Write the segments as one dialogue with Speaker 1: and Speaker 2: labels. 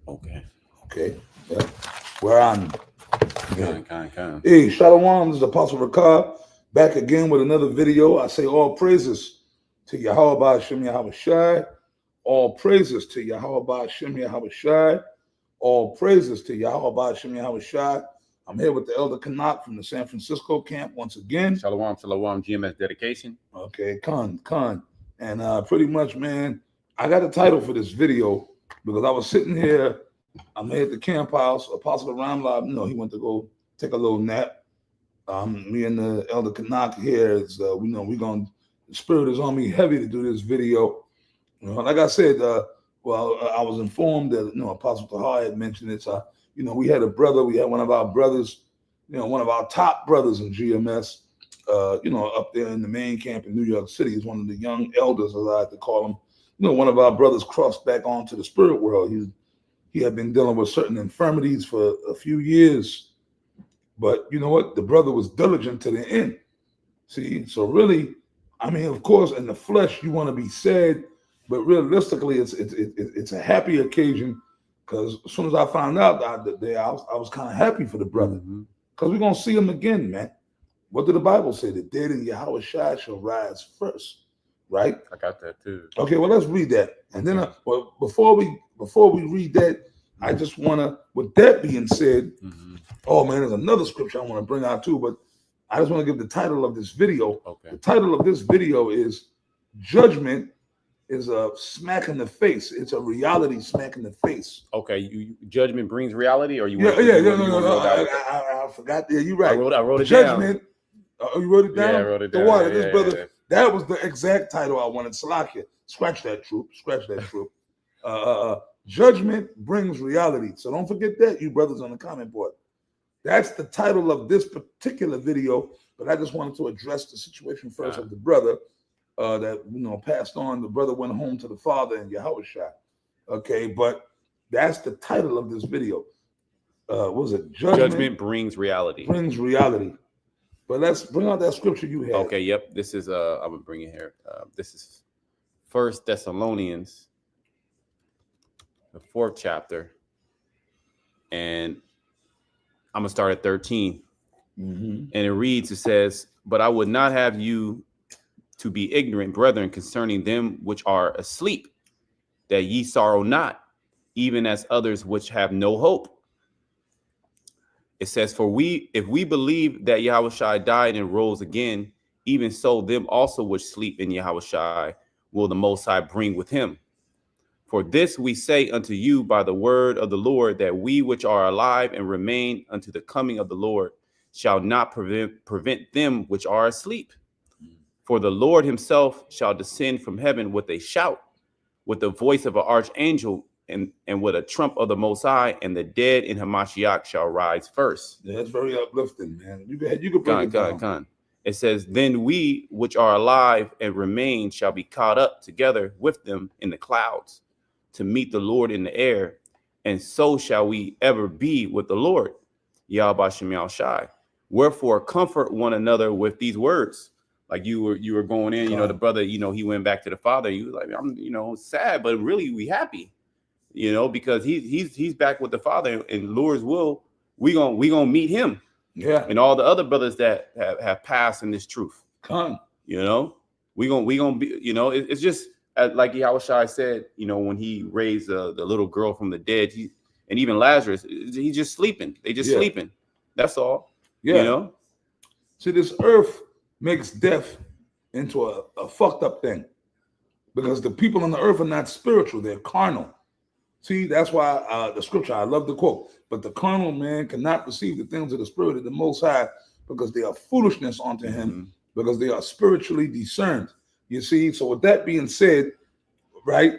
Speaker 1: Okay.
Speaker 2: Okay. Yeah. We're on. Yeah.
Speaker 1: Kind.
Speaker 2: Hey, Shalom, this is Apostle Ricard, back again with another video. I say all praises to Yahweh Hashem Yahweh Shai. All praises to Yahweh Hashem Yahweh Shai. All praises to Yahweh Hashem Yahweh Shai. I'm here with the Elder Canuck from the San Francisco camp once again.
Speaker 1: Shalom, GMS dedication.
Speaker 2: Okay, Khan. And pretty much, man, I got a title for this video because I was sitting here, I'm here at the camp house. Apostle Ramlab, he went to go take a little nap. Me and the Elder Canuck here is, the spirit is on me heavy to do this video. Like I said, I was informed that, Apostle Tahar had mentioned it. So, we had one of our brothers, one of our top brothers in GMS, up there in the main camp in New York City. He's one of the young elders, as I like to call him. One of our brothers crossed back onto the spirit world. He had been dealing with certain infirmities for a few years. But you know what? The brother was diligent to the end. See, so really, of course, in the flesh, you want to be sad, but realistically, it's a happy occasion because as soon as I found out that day, I was kind of happy for the brother because we're going to see him again, man. What did the Bible say? The dead in Yahweh Shai shall rise first, right?
Speaker 1: I got that too.
Speaker 2: Okay, well, let's read that. And then, before we read that, I just want to, with that being said, oh man, there's another scripture I want to bring out too, but I just want to give the title of this video.
Speaker 1: Okay.
Speaker 2: The title of this video is Judgment is a smack in the face. It's a reality smack in the face.
Speaker 1: Okay, judgment brings reality, or you?
Speaker 2: No. I forgot. Yeah, you're right.
Speaker 1: I wrote it
Speaker 2: Judgment.
Speaker 1: down.
Speaker 2: You wrote it down?
Speaker 1: Yeah, I wrote it down.
Speaker 2: The water,
Speaker 1: this
Speaker 2: brother.
Speaker 1: Yeah.
Speaker 2: That was the exact title I wanted. Salakia. Scratch that, troop. Judgment brings reality. So don't forget that, you brothers on the comment board. That's the title of this particular video, but I just wanted to address the situation first of the brother that passed on. The brother went home to the father in Yahweh Shai. Okay, but that's the title of this video. What was it?
Speaker 1: Judgment brings reality.
Speaker 2: Brings reality. But let's bring out that scripture you had.
Speaker 1: Okay, yep. This is I'm gonna bring it here. This is 1 Thessalonians, the 4th chapter, and I'm gonna start at 13. And it reads, it says, "But I would not have you to be ignorant, brethren, concerning them which are asleep, that ye sorrow not, even as others which have no hope." It says, "For if we believe that Yahweh Shai died and rose again, even so them also which sleep in Yahweh Shai will the Most High bring with him. For this we say unto you by the word of the Lord, that we which are alive and remain unto the coming of the Lord shall not prevent them which are asleep. For the Lord himself shall descend from heaven with a shout, with the voice of an archangel, and with a trump of the Most High, and the dead in Hamashiach shall rise first."
Speaker 2: Yeah, that's very uplifting, man. You could break it down.
Speaker 1: It says, "Then we which are alive and remain shall be caught up together with them in the clouds to meet the Lord in the air, and so shall we ever be with the Lord, Yahweh Shem Yahweh Shai. Wherefore comfort one another with these words." Like you were going in, the brother, he went back to the father. He was like, "I'm, sad, but really we happy, because he's back with the father, and Lord's will, we gonna meet him."
Speaker 2: Yeah.
Speaker 1: And all the other brothers that have passed in this truth.
Speaker 2: Come.
Speaker 1: We gonna be, it's just like Yahweh Shai said, when he raised the little girl from the dead, and even Lazarus, he's just sleeping. They just sleeping. That's all.
Speaker 2: Yeah. See, this earth makes death into a fucked up thing because the people on the earth are not spiritual. They're carnal. See, that's why the scripture, I love the quote, "But the carnal man cannot receive the things of the spirit of the Most High because they are foolishness unto him, because they are spiritually discerned." You see, so with that being said, right,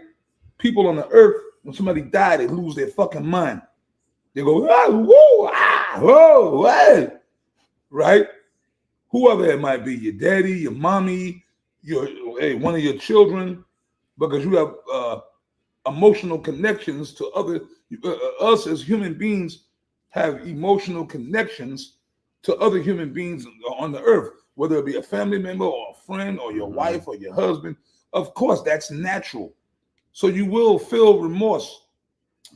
Speaker 2: people on the earth, when somebody died, they lose their fucking mind. They go, whoa, what? Right? Whoever it might be, your daddy, your mommy, one of your children, because you have emotional connections to us as human beings have emotional connections to other human beings on the earth, whether it be a family member or a friend or your wife or your husband. Of course, that's natural. So you will feel remorse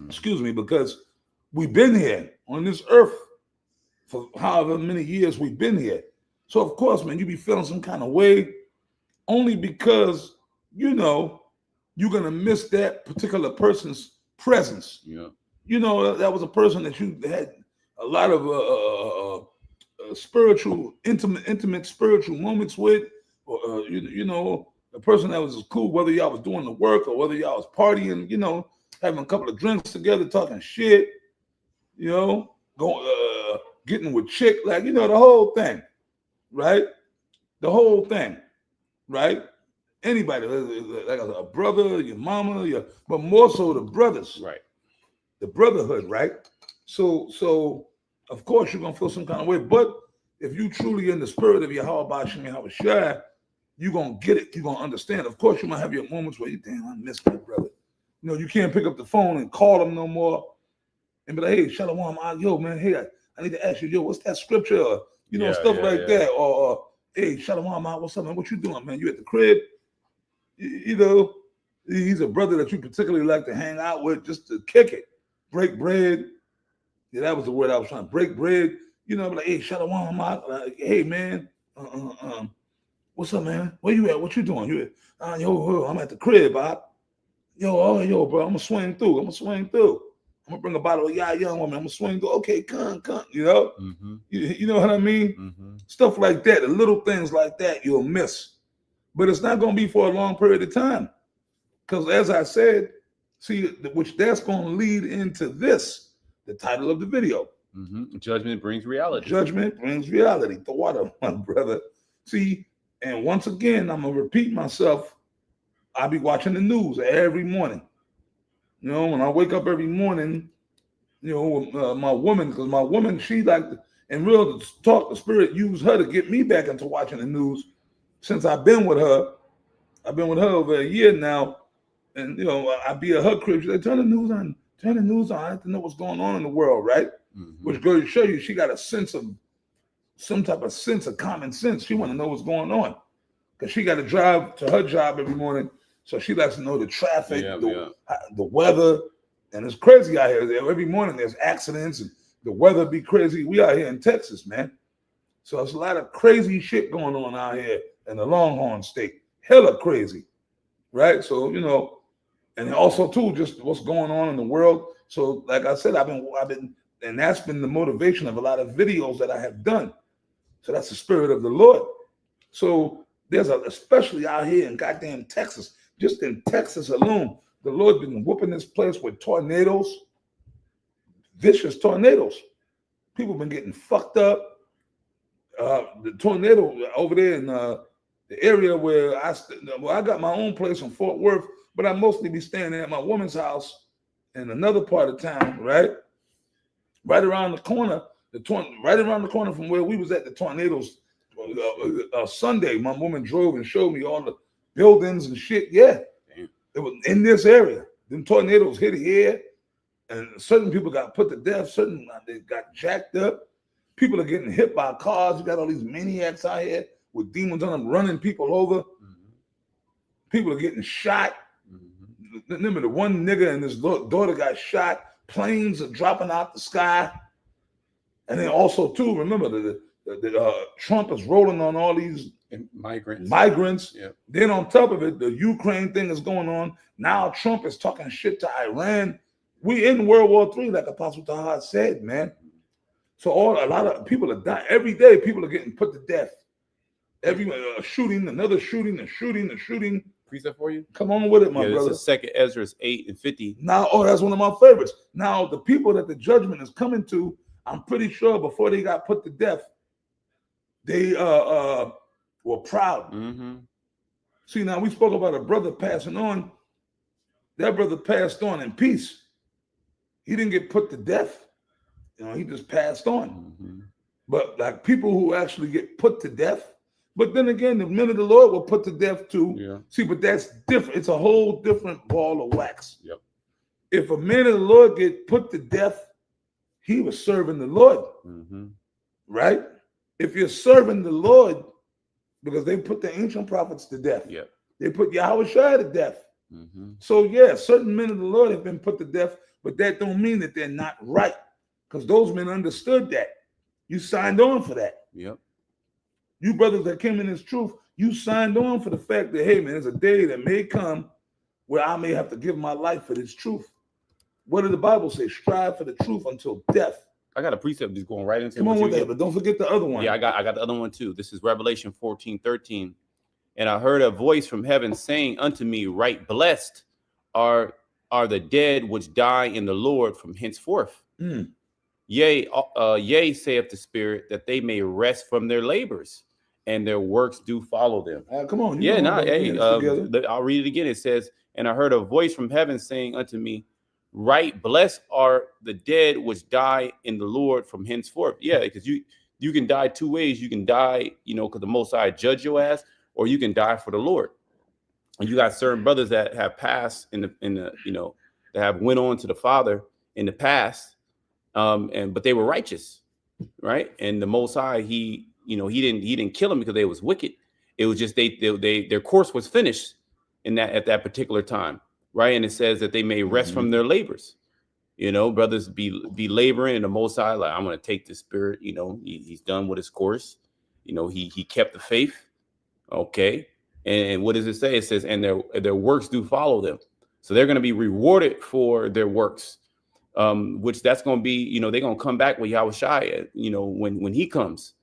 Speaker 2: Excuse me, because we've been here on this earth for however many years we've been here. So of course, man, you be feeling some kind of way only because you know you're gonna miss that particular person's presence.
Speaker 1: Yeah.
Speaker 2: You know that was a person that you had a lot of spiritual, intimate spiritual moments with, or you know, a person that was cool, whether y'all was doing the work or whether y'all was partying, you know, having a couple of drinks together, talking shit, you know, going getting with chick, like, you know, the whole thing, right? The whole thing, right? Anybody, like a brother, your mama, but more so the brothers,
Speaker 1: Right.
Speaker 2: the brotherhood, right? So of course you're gonna feel some kind of way, but if you truly in the spirit of Yahweh Shem Yahweh, you're gonna get it, you're gonna understand. Of course, you might have your moments where you damn, I miss my brother. You know, you can't pick up the phone and call him no more and be like, hey, Shalom, yo, man, hey, I need to ask you, yo, what's that scripture? Or, you know, stuff like that. Or hey, Shalom, what's up, man? What you doing, man? You at the crib? You know, he's a brother that you particularly like to hang out with just to kick it, break bread. Yeah, that was the word I was trying to break bread. You know, like, hey, Shalom, like, hey, man, what's up, man? Where you at? What you doing? You at, yo, I'm at the crib, Bob. Yo, bro, I'm gonna swing through. I'm gonna bring a bottle of young woman. I'm gonna swing through. Okay, come, you know?
Speaker 1: Mm-hmm.
Speaker 2: You know what I mean?
Speaker 1: Mm-hmm.
Speaker 2: Stuff like that, the little things like that you'll miss. But it's not gonna be for a long period of time. Because as I said, see, which that's gonna lead into this, the title of the video.
Speaker 1: Mm-hmm. Judgment brings reality.
Speaker 2: Judgment brings reality. The water, my brother. See, and once again, I'm gonna repeat myself. I be watching the news every morning. You know, when I wake up every morning, you know, my woman, because my woman, she like, in real talk, the spirit used her to get me back into watching the news. Since I've been with her over a year now, and you know, I be at her crib. She like, turn the news on. I have to know what's going on in the world, right?
Speaker 1: Mm-hmm.
Speaker 2: Which goes to show you, she got a sense of some type of sense of common sense. She want to know what's going on because she got to drive to her job every morning. So she likes to know the traffic, the weather, and it's crazy out here. Every morning there's accidents and the weather be crazy. We out here in Texas, man. So there's a lot of crazy shit going on out here in the Longhorn State. Hella crazy, right? So, you know, and also too, just what's going on in the world. So, like I said, I've been, and that's been the motivation of a lot of videos that I have done. So that's the spirit of the Lord. So there's especially out here in goddamn Texas. Just in Texas alone, the Lord been whooping this place with tornadoes, vicious tornadoes. People been getting fucked up. The tornado over there in the area where I got my own place in Fort Worth, but I mostly be staying at my woman's house in another part of town, right? Right around the corner, right around the corner from where we was at, the tornadoes. Sunday, my woman drove and showed me all the buildings and shit. Yeah, damn. It was in this area. Them tornadoes hit here, and certain people got put to death. Certain they got jacked up. People are getting hit by cars. You got all these maniacs out here with demons on them running people over. Mm-hmm. People are getting shot. Mm-hmm. Remember, the one nigga and his daughter got shot. Planes are dropping out the sky, and then also too, remember the Trump is rolling on all these migrants. Yeah. Then on top of it, the Ukraine thing is going on. Now Trump is talking shit to Iran. We in World War III, like Apostle Taha said, man. So a lot of people are dying. Every day, people are getting put to death. Every shooting, another shooting, a shooting.
Speaker 1: Precept for you?
Speaker 2: Come on with it, my brother.
Speaker 1: This is 2nd Ezra 8:50.
Speaker 2: Now, that's one of my favorites. Now, the people that the judgment is coming to, I'm pretty sure before they got put to death, they were proud. Mm-hmm. See, now we spoke about a brother passing on. That brother passed on in peace. He didn't get put to death. You know, he just passed on. Mm-hmm. But like people who actually get put to death, but then again, the men of the Lord were put to death too. Yeah. See, but that's different. It's a whole different ball of wax.
Speaker 1: Yep.
Speaker 2: If a man of the Lord get put to death, he was serving the Lord. Mm-hmm. Right? If you're serving the Lord, because they put the ancient prophets to death.
Speaker 1: Yep.
Speaker 2: They put Yahweh Shai to death. Mm-hmm. So yeah, certain men of the Lord have been put to death, but that don't mean that they're not right, because those men understood that. You signed on for that.
Speaker 1: Yep.
Speaker 2: You brothers that came in this truth, you signed on for the fact that, hey, man, there's a day that may come where I may have to give my life for this truth. What did the Bible say? Strive for the truth until death.
Speaker 1: I got a precept just going right into.
Speaker 2: Come on with that, but don't forget the other one.
Speaker 1: Yeah, I got the other one too. This is Revelation 14:13. And I heard a voice from heaven saying unto me, right, blessed are the dead which die in the Lord from henceforth. Yea, saith the Spirit, that they may rest from their labors, and their works do follow them.
Speaker 2: Come on.
Speaker 1: Yeah, I'll read it again. It says, and I heard a voice from heaven saying unto me, right, blessed are the dead which die in the Lord from henceforth. Yeah, because you can die two ways. You can die, because the Most High judge your ass, or you can die for the Lord. And you got certain brothers that have passed in the that have went on to the Father in the past, but they were righteous, right? And the Most High, he didn't kill them because they was wicked. It was just their course was finished at that particular time, right? And it says that they may rest from their labors. Brothers be laboring, and the Most High, like, I'm going to take this spirit. He's done with his course. He kept the faith. Okay. And what does it say? It says, and their works do follow them. So they're going to be rewarded for their works, which that's going to be, they're going to come back with Yahushua, when he comes.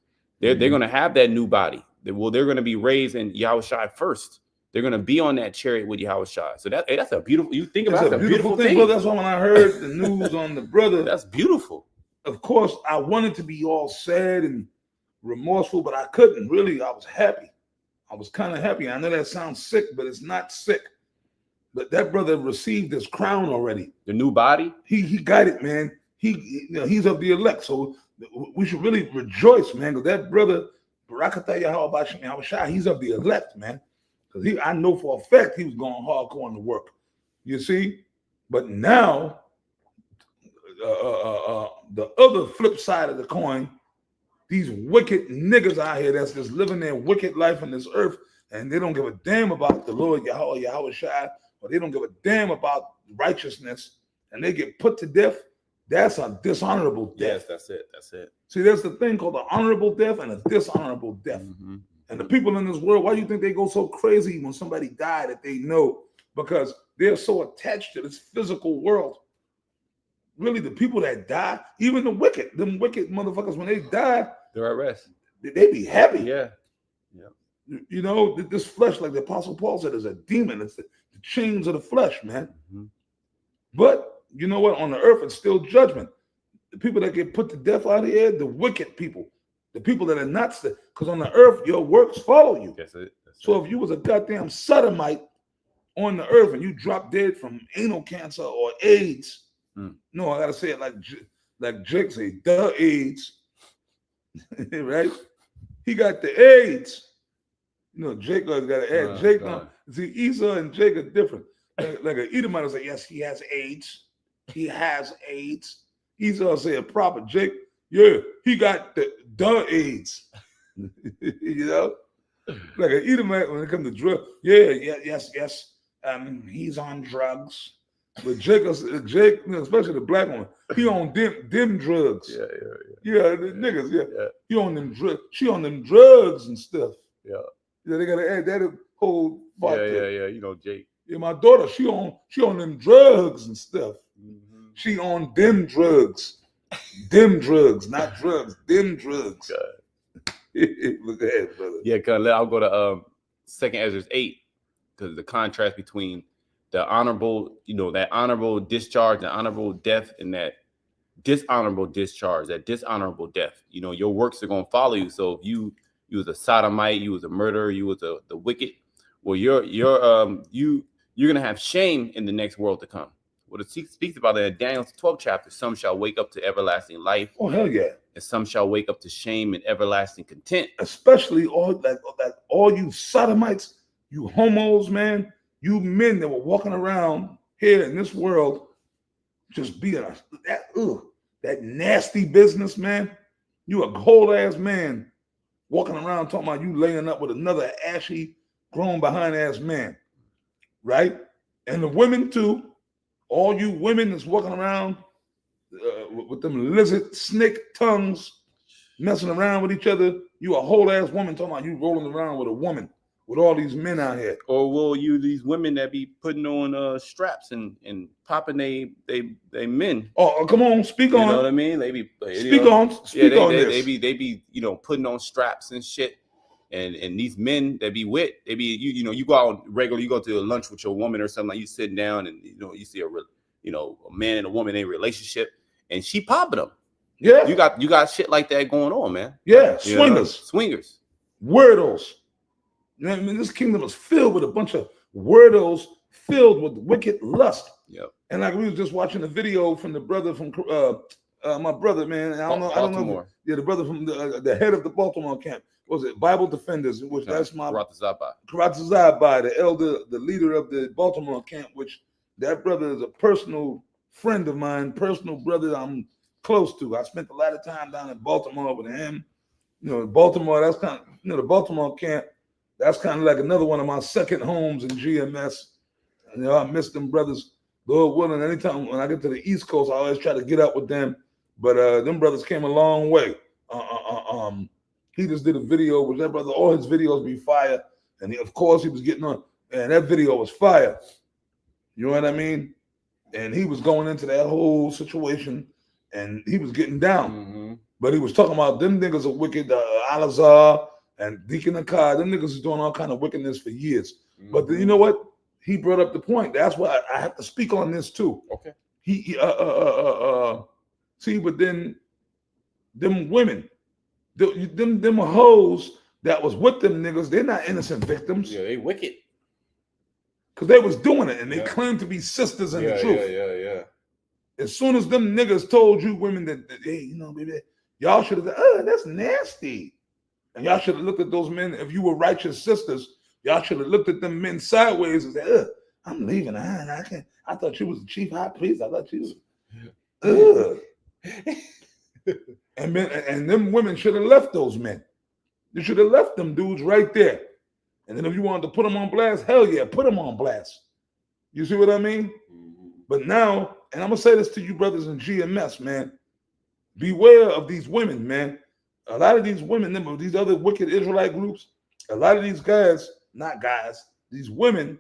Speaker 1: They're going to have that new body. They're going to be raised in Yahushua first. They're going to be on that chariot with Yahushua. So that's a beautiful, you think about it, that's a beautiful thing.
Speaker 2: Brother. That's why when I heard the news on the brother,
Speaker 1: that's beautiful.
Speaker 2: Of course, I wanted to be all sad and remorseful, but I couldn't really. I was happy. I was kind of happy. I know that sounds sick, but it's not sick. But that brother received his crown already.
Speaker 1: The new body?
Speaker 2: He got it, man. He's of the elect. So we should really rejoice, man, because that brother, Barakatah Yahushua, he's of the elect, man. Because I know for a fact he was going hardcore in the work. You see? But now, the other flip side of the coin, these wicked niggas out here that's just living their wicked life on this earth, and they don't give a damn about the Lord Yahushua, or they don't give a damn about righteousness, and they get put to death. That's a dishonorable death.
Speaker 1: Yes, that's it.
Speaker 2: See, there's the thing called an honorable death and a dishonorable death. And the people in this world, why do you think they go so crazy when somebody died that they know? Because they're so attached to this physical world. Really, the people that die, even them wicked motherfuckers, when they die,
Speaker 1: they're at rest.
Speaker 2: They be happy.
Speaker 1: Yeah.
Speaker 2: This flesh, like the Apostle Paul said, is a demon. It's the chains of the flesh, man. But you know what? On the earth, it's still judgment. The people that get put to death out here, the wicked people, the people that are not, because on the earth, your works follow you.
Speaker 1: That's it.
Speaker 2: So if you was a goddamn sodomite on the earth and you drop dead from anal cancer or AIDS, no, I gotta say it like Jake say, the AIDS, right? He got the AIDS. Jake got to add. Jake, see, Esau and Jake are different. Like an Edomite will say, yes, he has AIDS. He has AIDS. Esau say a proper Jake, yeah, he got the AIDS. Like an Edomite when it comes to drugs, yes. He's on drugs. But Jake, especially the black one, he on them drugs. Yeah, the niggas, yeah. He on them drugs. She on them drugs and stuff. Yeah, they gotta add that whole part.
Speaker 1: Yeah. Jake.
Speaker 2: Yeah, my daughter, she on them drugs and stuff. She on them drugs. Them drugs, not drugs. Them drugs. Look ahead, brother.
Speaker 1: Yeah, I'll go to 2nd Ezra 8, because the contrast between the honorable, that honorable discharge, the honorable death, and that dishonorable discharge, that dishonorable death. Your works are going to follow you. So if you was a sodomite, you was a murderer, you was the wicked, well, you're going to have shame in the next world to come. What it speaks about in Daniel's 12th chapter, some shall wake up to everlasting life.
Speaker 2: Oh, hell yeah.
Speaker 1: And some shall wake up to shame and everlasting content.
Speaker 2: Especially all you sodomites, you homos, man, you men that were walking around here in this world, just being that nasty business, man. You a cold ass man walking around talking about you laying up with another ashy, grown behind ass man, right? And the women too. All you women that's walking around with them lizard snake tongues, messing around with each other, you a whole ass woman talking about you rolling around with a woman with all these men out here.
Speaker 1: Or will you these women that be putting on straps and popping they men?
Speaker 2: Oh, come on, speak
Speaker 1: You
Speaker 2: on.
Speaker 1: know what I mean? They be
Speaker 2: Speak on. Speak on this.
Speaker 1: They be putting on straps and shit. And these men that be with, they be you go out regularly, you go to a lunch with your woman or something, like you sitting down and you see a man and a woman in a relationship and she popping them.
Speaker 2: Yeah.
Speaker 1: You got shit like that going on, man.
Speaker 2: Yeah, swingers.
Speaker 1: Swingers.
Speaker 2: Weirdos. I mean, this kingdom is filled with a bunch of weirdos filled with wicked lust.
Speaker 1: Yep.
Speaker 2: And like we was just watching a video from the brother from my brother, man. I don't know. Yeah, the brother from the head of the Baltimore camp. What was it Bible Defenders? Which that's my Karatazaba, the elder, the leader of the Baltimore camp. Which that brother is a personal friend of mine, personal brother I'm close to. I spent a lot of time down in Baltimore with him. Baltimore. That's kind of the Baltimore camp. That's kind of like another one of my second homes in GMS. And, I miss them brothers. Lord willing, anytime when I get to the East Coast, I always try to get up with them. But them brothers came a long way. He just did a video with that brother. All his videos be fire. And of course, he was getting on. And that video was fire. You know what I mean? And he was going into that whole situation. And he was getting down.
Speaker 1: Mm-hmm.
Speaker 2: But he was talking about them niggas are wicked. Al-Azhar and Deacon Akkad, them niggas is doing all kind of wickedness for years. Mm-hmm. But you know what? He brought up the point. That's why I have to speak on this too.
Speaker 1: Okay.
Speaker 2: See, but then them women, them hoes that was with them niggas, they're not innocent victims.
Speaker 1: Yeah, they wicked.
Speaker 2: Because they was doing it and they claimed to be sisters in the truth.
Speaker 1: Yeah.
Speaker 2: As soon as them niggas told you women that hey, baby, y'all should have said, oh, that's nasty. And y'all should have looked at those men. If you were righteous sisters, y'all should have looked at them men sideways and said, I'm leaving. I thought you was the chief high priest. I thought you was. And them women should have left those men. You should have left them dudes right there. And then if you wanted to put them on blast, hell yeah, put them on blast. You see what I mean? Mm-hmm. But now, and I'm going to say this to you brothers in GMS, man. Beware of these women, man. A lot of these women, these other wicked Israelite groups, a lot of these guys, not guys, these women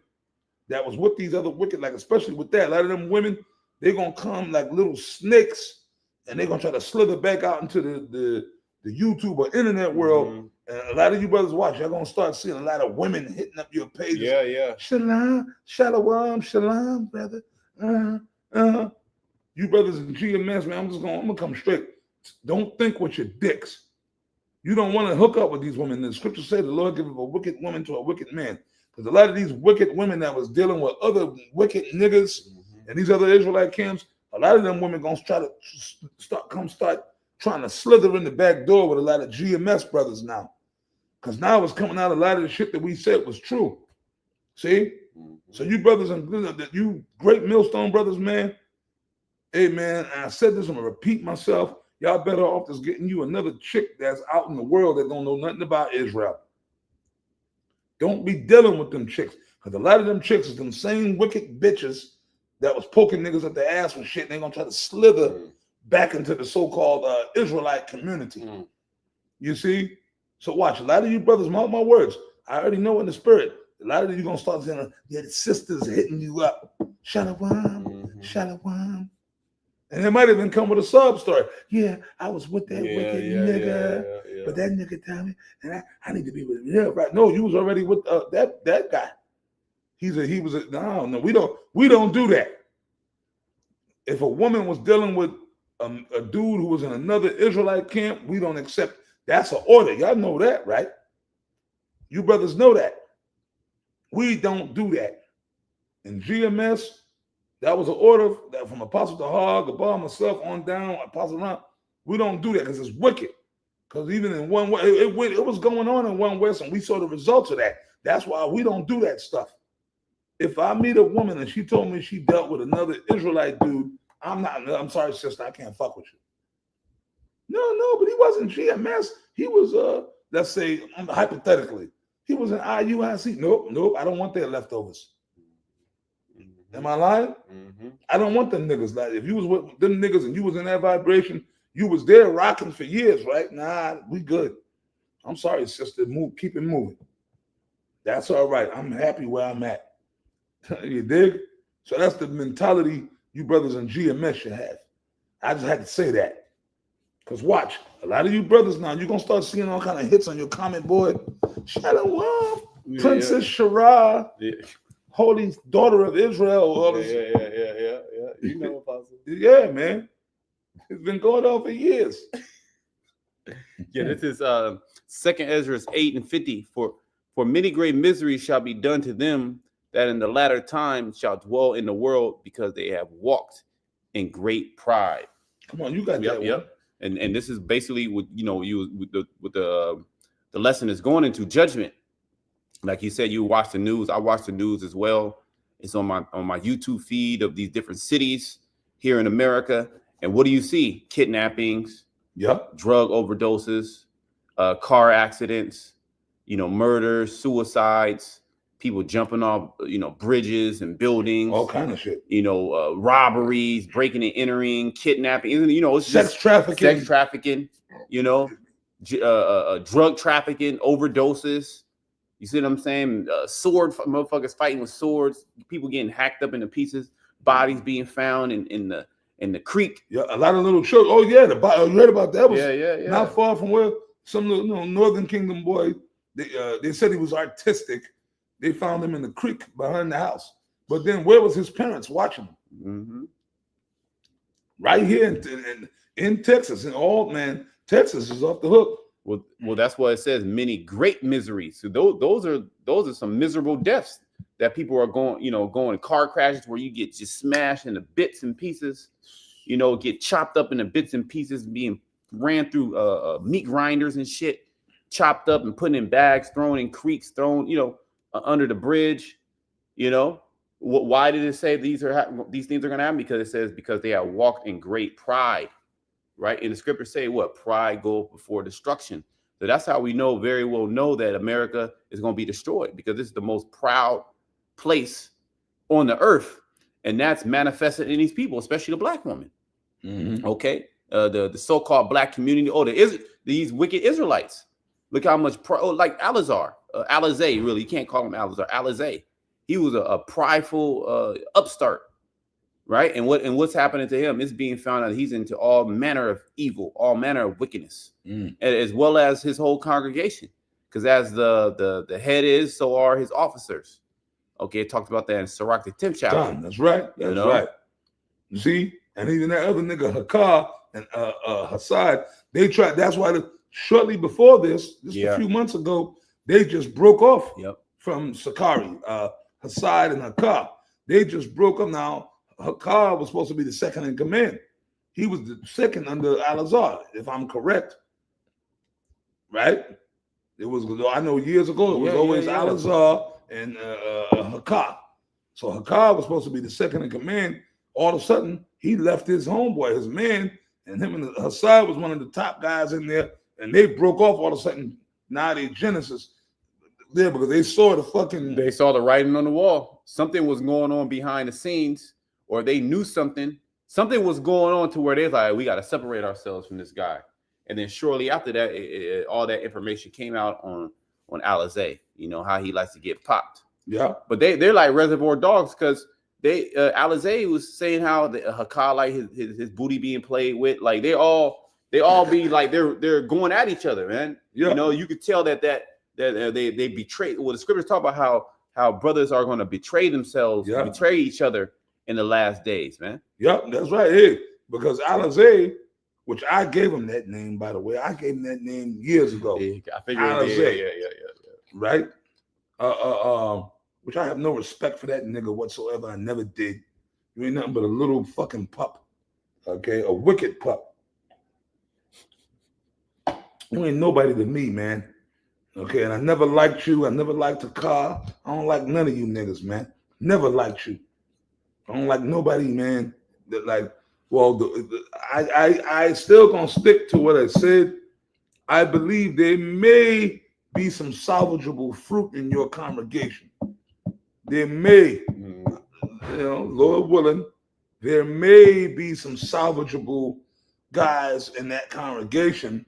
Speaker 2: that was with these other wicked, like especially with that, a lot of them women, they're going to come like little snakes and they're going to try to slither back out into the YouTube or internet world. Mm-hmm. And a lot of you brothers watch, y'all going to start seeing a lot of women hitting up your pages.
Speaker 1: Yeah.
Speaker 2: Shalom, brother. You brothers in GMS, man, I'm going to come straight. Don't think with your dicks. You don't want to hook up with these women. The scripture says the Lord giveth a wicked woman to a wicked man. Because a lot of these wicked women that was dealing with other wicked niggas and these other Israelite camps, a lot of them women gonna try to start trying to slither in the back door with a lot of GMS brothers now. Because now it's coming out a lot of the shit that we said was true. See? Mm-hmm. So you brothers and you great millstone brothers, man. Hey man, I said this, I'm gonna repeat myself. Y'all better off just getting you another chick that's out in the world that don't know nothing about Israel. Don't be dealing with them chicks. Because a lot of them chicks is them same wicked bitches that was poking niggas at the ass and shit. And they're going to try to slither back into the so-called Israelite community. You see? So watch. A lot of you brothers, mark my words. I already know in the spirit. A lot of you going to start saying, yeah, the sisters hitting you up. Shalom. Shalom. And it might even come with a sub story. Yeah, I was with that wicked nigga, but that nigga told me, and I need to be with him. Yeah, right. No, you was already with that guy. No, we don't do that. If a woman was dealing with a dude who was in another Israelite camp, we don't accept. That's an order. Y'all know that, right? You brothers know that. We don't do that. In GMS, that was an order that from Apostle Tahar, Gabar, myself on down, Apostle Ron. We don't do that because it's wicked. Because even in one way, it was going on in one West, and we saw the results of that. That's why we don't do that stuff. If I meet a woman and she told me she dealt with another Israelite dude, I'm sorry, sister, I can't fuck with you. No, but he wasn't GMS. He was, let's say, hypothetically, he was an IUIC. Nope, I don't want their leftovers. Am I lying?
Speaker 1: Mm-hmm.
Speaker 2: I don't want them niggas. Like if you was with them niggas and you was in that vibration, you was there rocking for years, right? Nah, we good. I'm sorry, sister. Keep it moving. That's all right. I'm happy where I'm at. You dig? So that's the mentality you brothers in GMS should have. I just had to say that. Because watch, a lot of you brothers now, you're going to start seeing all kind of hits on your comment board. Shalom, Princess Shara, Holy Daughter of Israel.
Speaker 1: Yeah. You know, Apostle.
Speaker 2: Yeah, man. It's been going on for years.
Speaker 1: Yeah, this is 2nd Ezra 8:50. For many great miseries shall be done to them that in the latter time shall dwell in the world, because they have walked in great pride.
Speaker 2: Come on, you got that one.
Speaker 1: Yep. And this is basically what the lesson is going into judgment. Like you said, you watch the news. I watch the news as well. It's on my YouTube feed of these different cities here in America. And what do you see? Kidnappings, drug overdoses, car accidents, murders, suicides, people jumping off, bridges and buildings,
Speaker 2: all kind of shit.
Speaker 1: Robberies, breaking and entering, kidnapping. It's
Speaker 2: sex trafficking.
Speaker 1: Drug trafficking, overdoses. You see what I'm saying? Motherfuckers fighting with swords, people getting hacked up into pieces, bodies being found in the creek.
Speaker 2: Yeah, a lot of little children. Oh yeah, you heard about that? Was
Speaker 1: yeah.
Speaker 2: Not far from where some little Northern Kingdom boy. They said he was artistic. They found him in the creek behind the house. But then where was his parents watching him?
Speaker 1: Mm-hmm.
Speaker 2: Right here in Texas. And Texas is off the hook.
Speaker 1: Well, that's what it says. Many great miseries. So those are some miserable deaths that people are going in car crashes where you get just smashed into bits and pieces, get chopped up into bits and pieces, being ran through meat grinders and shit, chopped up and put in bags, thrown in creeks, thrown, under the bridge. Why did it say these things are going to happen? Because it says because they have walked in great pride. Right? And the scriptures say what? Pride goes before destruction. So that's how we very well know that America is going to be destroyed, because this is the most proud place on the earth. And that's manifested in these people, especially the black woman.
Speaker 2: Mm-hmm.
Speaker 1: Okay. The so-called black community. These wicked Israelites. Look how much like Alizar, Alizé, really, you can't call him Alizar, Alizé. He was a prideful upstart. Right. And what's happening to him is being found out he's into all manner of evil, all manner of wickedness, as well as his whole congregation. Because as the head is, so are his officers. Okay, it talked about that in Sirach, the 10th chapter.
Speaker 2: That's right. That's right. You see, and even that other nigga Hakar and Hassad, they tried. That's why shortly before this, a few months ago, they just broke off from Sakari, Hassad and Hakar. They just broke up now. Hakar was supposed to be the second in command. He was the second under Al-Azhar, if I'm correct. Right? It was, I know years ago, it was always Al-Azhar and Hakar. So Hakar was supposed to be the second in command. All of a sudden, he left his homeboy, his man, and him and Hassad was one of the top guys in there, and they broke off all of a sudden. Now they Genesis there because they saw the
Speaker 1: writing on the wall. Something was going on behind the scenes. Or they knew something was going on to where they're like, we got to separate ourselves from this guy. And then shortly after that, all that information came out on Alizé, how he likes to get popped.
Speaker 2: Yeah.
Speaker 1: But they're like reservoir dogs, because Alizé was saying how the Hakar, like his booty being played with, like they all be like they're going at each other, man.
Speaker 2: Yeah.
Speaker 1: You could tell that they betray. Well, the scriptures talk about how brothers are going to betray themselves, betray each other in the last days, man.
Speaker 2: Yep, that's right. Hey, because Alizé, which I gave him that name, by the way, I gave him that name years ago.
Speaker 1: Yeah, I figured. Yeah.
Speaker 2: Right? Which I have no respect for that nigga whatsoever. I never did. You ain't nothing but a little fucking pup. Okay, a wicked pup. You ain't nobody to me, man. Okay, and I never liked you. I never liked the car. I don't like none of you niggas, man. Never liked you. I don't like nobody, man. That like, well, I still gonna stick to what I said. I believe there may be some salvageable fruit in your congregation. There may. Lord willing, there may be some salvageable guys in that congregation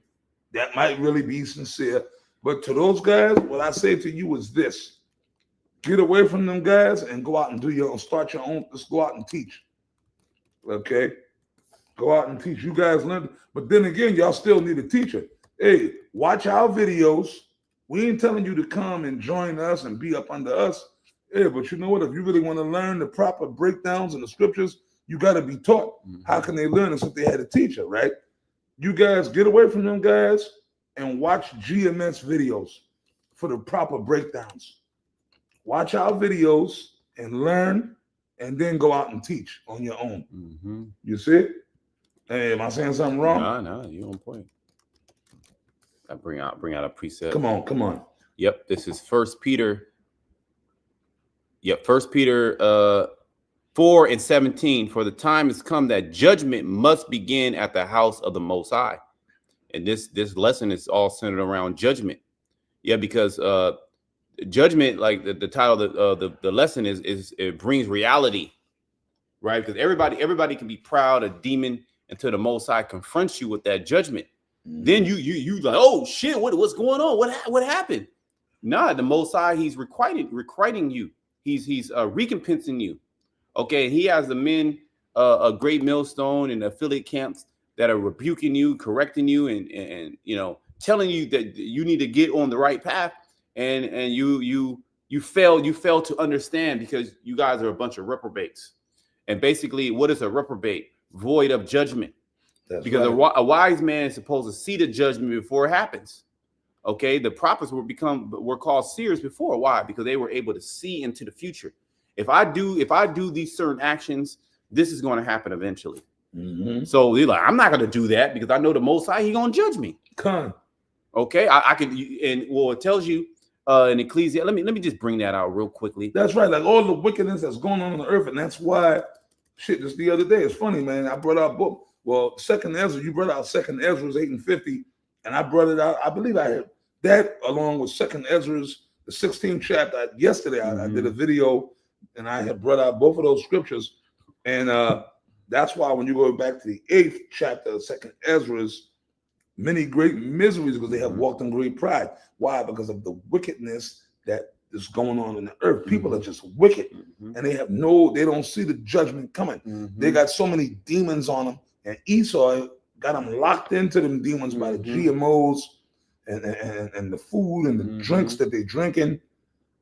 Speaker 2: that might really be sincere. But to those guys, what I say to you is this: get away from them guys and go out and do your own, start your own. Just go out and teach. Okay, go out and teach. You guys learn, but then again, y'all still need a teacher. Hey, watch our videos. We ain't telling you to come and join us and be up under us. Yeah, but you know what? If you really want to learn the proper breakdowns in the scriptures, you got to be taught.
Speaker 1: Mhm.
Speaker 2: How can they learn if they had a teacher, right? You guys get away from them guys and watch GMS videos for the proper breakdowns. Watch our videos and learn, and then go out and teach on your own.
Speaker 1: Mm-hmm.
Speaker 2: You see? Hey, am I saying something wrong?
Speaker 1: No, you on point. I bring out a precept.
Speaker 2: Come on.
Speaker 1: Yep, this is First Peter. Yep, First Peter 4:17. For the time has come that judgment must begin at the house of the Most High. And this lesson is all centered around judgment. Yeah, because judgment, like the title of the lesson is it brings reality, right? Because everybody can be proud, a demon, until the Most High confronts you with that judgment.
Speaker 2: Mm-hmm.
Speaker 1: Then you like, oh shit, what's going on? What happened? Nah, the Most High, he's requiting you. He's recompensing you. Okay, he has the men, a great millstone and affiliate camps that are rebuking you, correcting you, and telling you that you need to get on the right path, and you fail to understand because you guys are a bunch of reprobates. And basically, what is a reprobate? Void of judgment.
Speaker 2: That's
Speaker 1: because
Speaker 2: right.
Speaker 1: a wise man is supposed to see the judgment before it happens. Okay, the prophets were called seers before. Why? Because they were able to see into the future. If I do these certain actions, this is going to happen eventually.
Speaker 2: Mm-hmm.
Speaker 1: So they're like, I'm not going to do that because I know the Most High, He going to judge me.
Speaker 2: Con.
Speaker 1: Okay, I can, and well, it tells you in Ecclesiastes. Let me just bring that out real quickly.
Speaker 2: That's right. Like all the wickedness that's going on the earth, and that's why shit. Just the other day, it's funny, man. I brought out a book. Well, Second Ezra, you brought out Second Ezra's 8 and 50, and I brought it out. I believe I had that along with Second Ezra's the 16th chapter. Yesterday, I did a video, and I had brought out both of those scriptures, and that's why when you go back to the 8th chapter of Second Ezra's, many great miseries because they have walked in great pride. Why? Because of the wickedness that is going on in the earth. People are just wicked, and they don't see the judgment coming. They got so many demons on them, and Esau got them locked into them demons by the GMOs and the food and the drinks that they drinking.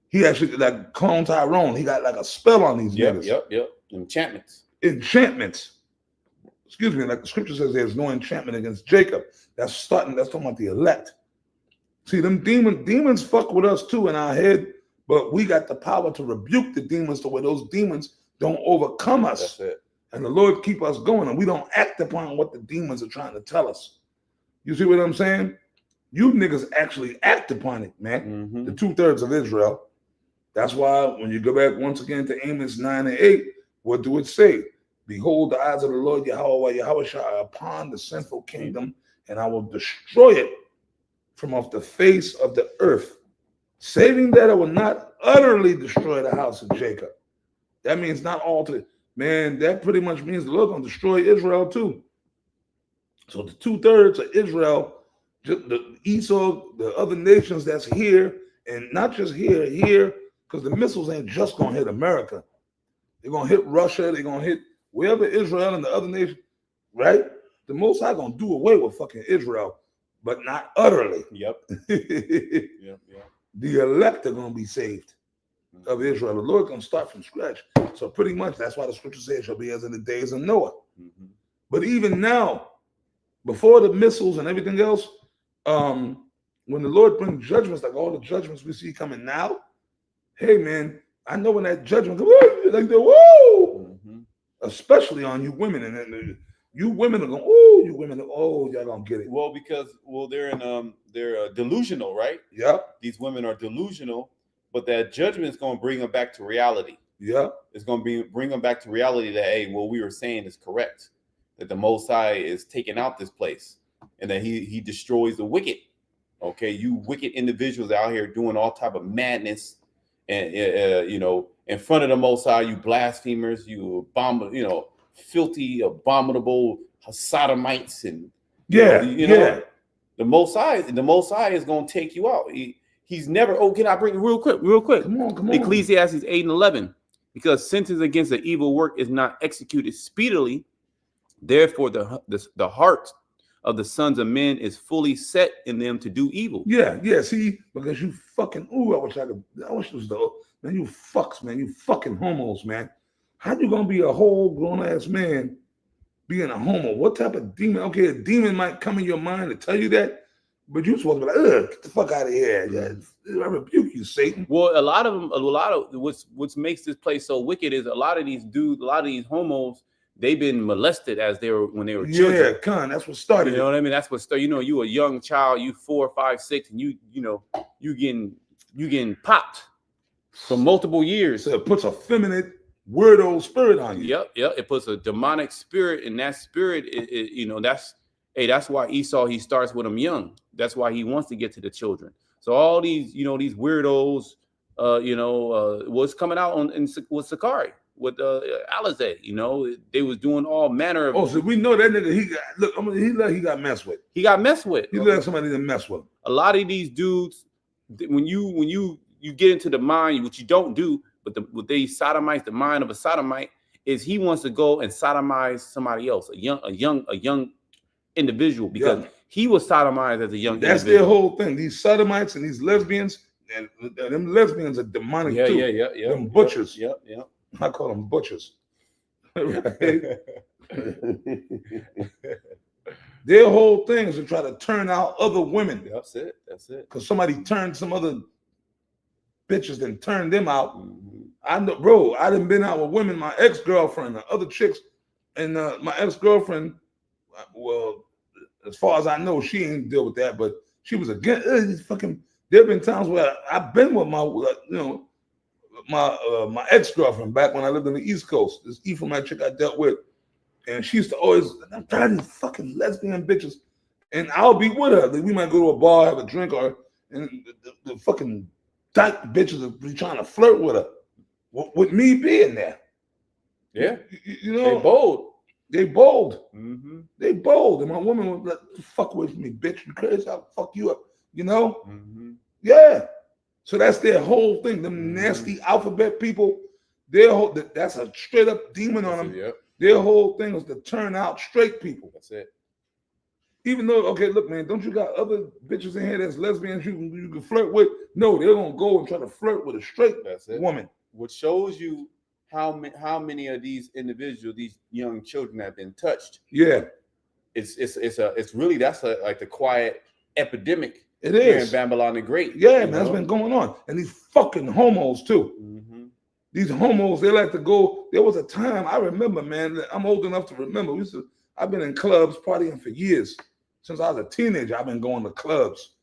Speaker 2: He actually, like Clone Tyrone, he got like a spell on these niggas.
Speaker 1: Yep. Enchantments.
Speaker 2: Excuse me, like the scripture says, there's no enchantment against Jacob. That's talking about the elect. See, them demons fuck with us too in our head, but we got the power to rebuke the demons to where those demons don't overcome us.
Speaker 1: That's it.
Speaker 2: And the Lord keep us going, and we don't act upon what the demons are trying to tell us. You see what I'm saying? You niggas actually act upon it, man. The 2/3 of Israel. That's why when you go back once again to Amos 9 and 8, what do it say? Behold, the eyes of the Lord Yahweh are upon the sinful kingdom, and I will destroy it from off the face of the earth, saving that I will not utterly destroy the house of Jacob. That means not altogether. Man, that pretty much means the Lord going to destroy Israel too. So the 2/3 of Israel, the Esau, the other nations that's here, and not just here, because the missiles ain't just going to hit America. They're going to hit Russia. They're going to hit wherever Israel and the other nations, right? The Most High going to do away with fucking Israel, but not utterly.
Speaker 1: Yep.
Speaker 2: The elect are going to be saved of Israel. The Lord going to start from scratch. So pretty much that's why the scripture says it shall be as in the days of Noah. But even now, before the missiles and everything else, when the Lord brings judgments, like all the judgments we see coming now, hey man, I know when that judgment, like the whoa, especially on you women, and then you women are going, oh, you women, oh, y'all don't get it.
Speaker 1: Well, because they're delusional, right?
Speaker 2: Yeah.
Speaker 1: These women are delusional, but that judgment is going to bring them back to reality.
Speaker 2: Yeah.
Speaker 1: It's going to bring them back to reality that, hey, what we were saying is correct, that the Most High is taking out this place, and that he destroys the wicked. Okay, you wicked individuals out here doing all type of madness, and in front of the Most High, you blasphemers, you filthy, abominable sodomites, and the Most High is going to take you out. He's never. Oh, can I bring it real quick?
Speaker 2: Come on.
Speaker 1: Ecclesiastes 8:11, because sentence against the evil work is not executed speedily. Therefore, the heart of the sons of men is fully set in them to do evil.
Speaker 2: Yeah. See, because you fucking I wish it was man. You fucks, man. You fucking homos, man. How you gonna be a whole grown ass man being a homo? What type of demon? Okay, a demon might come in your mind to tell you that, but you're supposed to be like, ugh, get the fuck out of here. Yeah, I rebuke you, Satan.
Speaker 1: Well, a lot of what makes this place so wicked is a lot of these homos, they've been molested when they were children.
Speaker 2: Yeah, that's what started.
Speaker 1: You know what I mean? That's what started. You a young child, you 4, 5, 6, and you getting popped for multiple years.
Speaker 2: So it puts a feminine weirdo spirit on you.
Speaker 1: Yep. It puts a demonic spirit, and that spirit, that's why Esau, he starts with them young. That's why he wants to get to the children. So all these, these weirdos, was coming out with Sakari, with Alizé. They was doing all manner of.
Speaker 2: Oh, so we know that nigga. He got messed with.
Speaker 1: He got messed with.
Speaker 2: He let somebody to mess with him.
Speaker 1: A lot of these dudes, when you get into the mind, which you don't do, but what they sodomize the mind of a sodomite is he wants to go and sodomize somebody else, a young individual, because he was sodomized as a young
Speaker 2: That's
Speaker 1: individual.
Speaker 2: Their whole thing. These sodomites and these lesbians, and them lesbians are demonic too.
Speaker 1: Yeah.
Speaker 2: Them butchers.
Speaker 1: Yeah.
Speaker 2: I call them butchers. Their whole thing is to try to turn out other women.
Speaker 1: That's it.
Speaker 2: Because somebody turned some other bitches and turned them out. Mm-hmm. I know, bro. I done been out with women, my ex-girlfriend, the other chicks, and my ex-girlfriend. Well, as far as I know, she ain't deal with that, but she was against fucking. There have been times where I've been with my ex-girlfriend back when I lived on the East Coast. This Ephraimite chick I dealt with, and she used to always, I'm tired of these fucking lesbian bitches, and I'll be with her. Like, we might go to a bar, have a drink, and the fucking dyke bitches will be trying to flirt with her, with me being there.
Speaker 1: Yeah, they bold.
Speaker 2: They bold.
Speaker 1: Mm-hmm.
Speaker 2: They bold. And my woman was like, fuck away from me, bitch. You crazy? I'll fuck you up.
Speaker 1: Mm-hmm.
Speaker 2: Yeah. So that's their whole thing. Them nasty alphabet people, that's a straight up demon on them.
Speaker 1: Yep.
Speaker 2: Their whole thing is to turn out straight people.
Speaker 1: That's it.
Speaker 2: Even though, okay, look, man, don't you got other bitches in here that's lesbians you can flirt with? No, they're gonna go and try to flirt with a straight woman.
Speaker 1: Which shows you how many of these individuals, these young children, have been touched.
Speaker 2: Yeah,
Speaker 1: it's really like the quiet epidemic.
Speaker 2: It is
Speaker 1: here in Babylon the Great.
Speaker 2: Yeah, man, that's been going on, and these fucking homos too.
Speaker 1: Mm-hmm.
Speaker 2: These homos, they like to go. There was a time I remember, man. I'm old enough to remember. I've been in clubs partying for years. Since I was a teenager, I've been going to clubs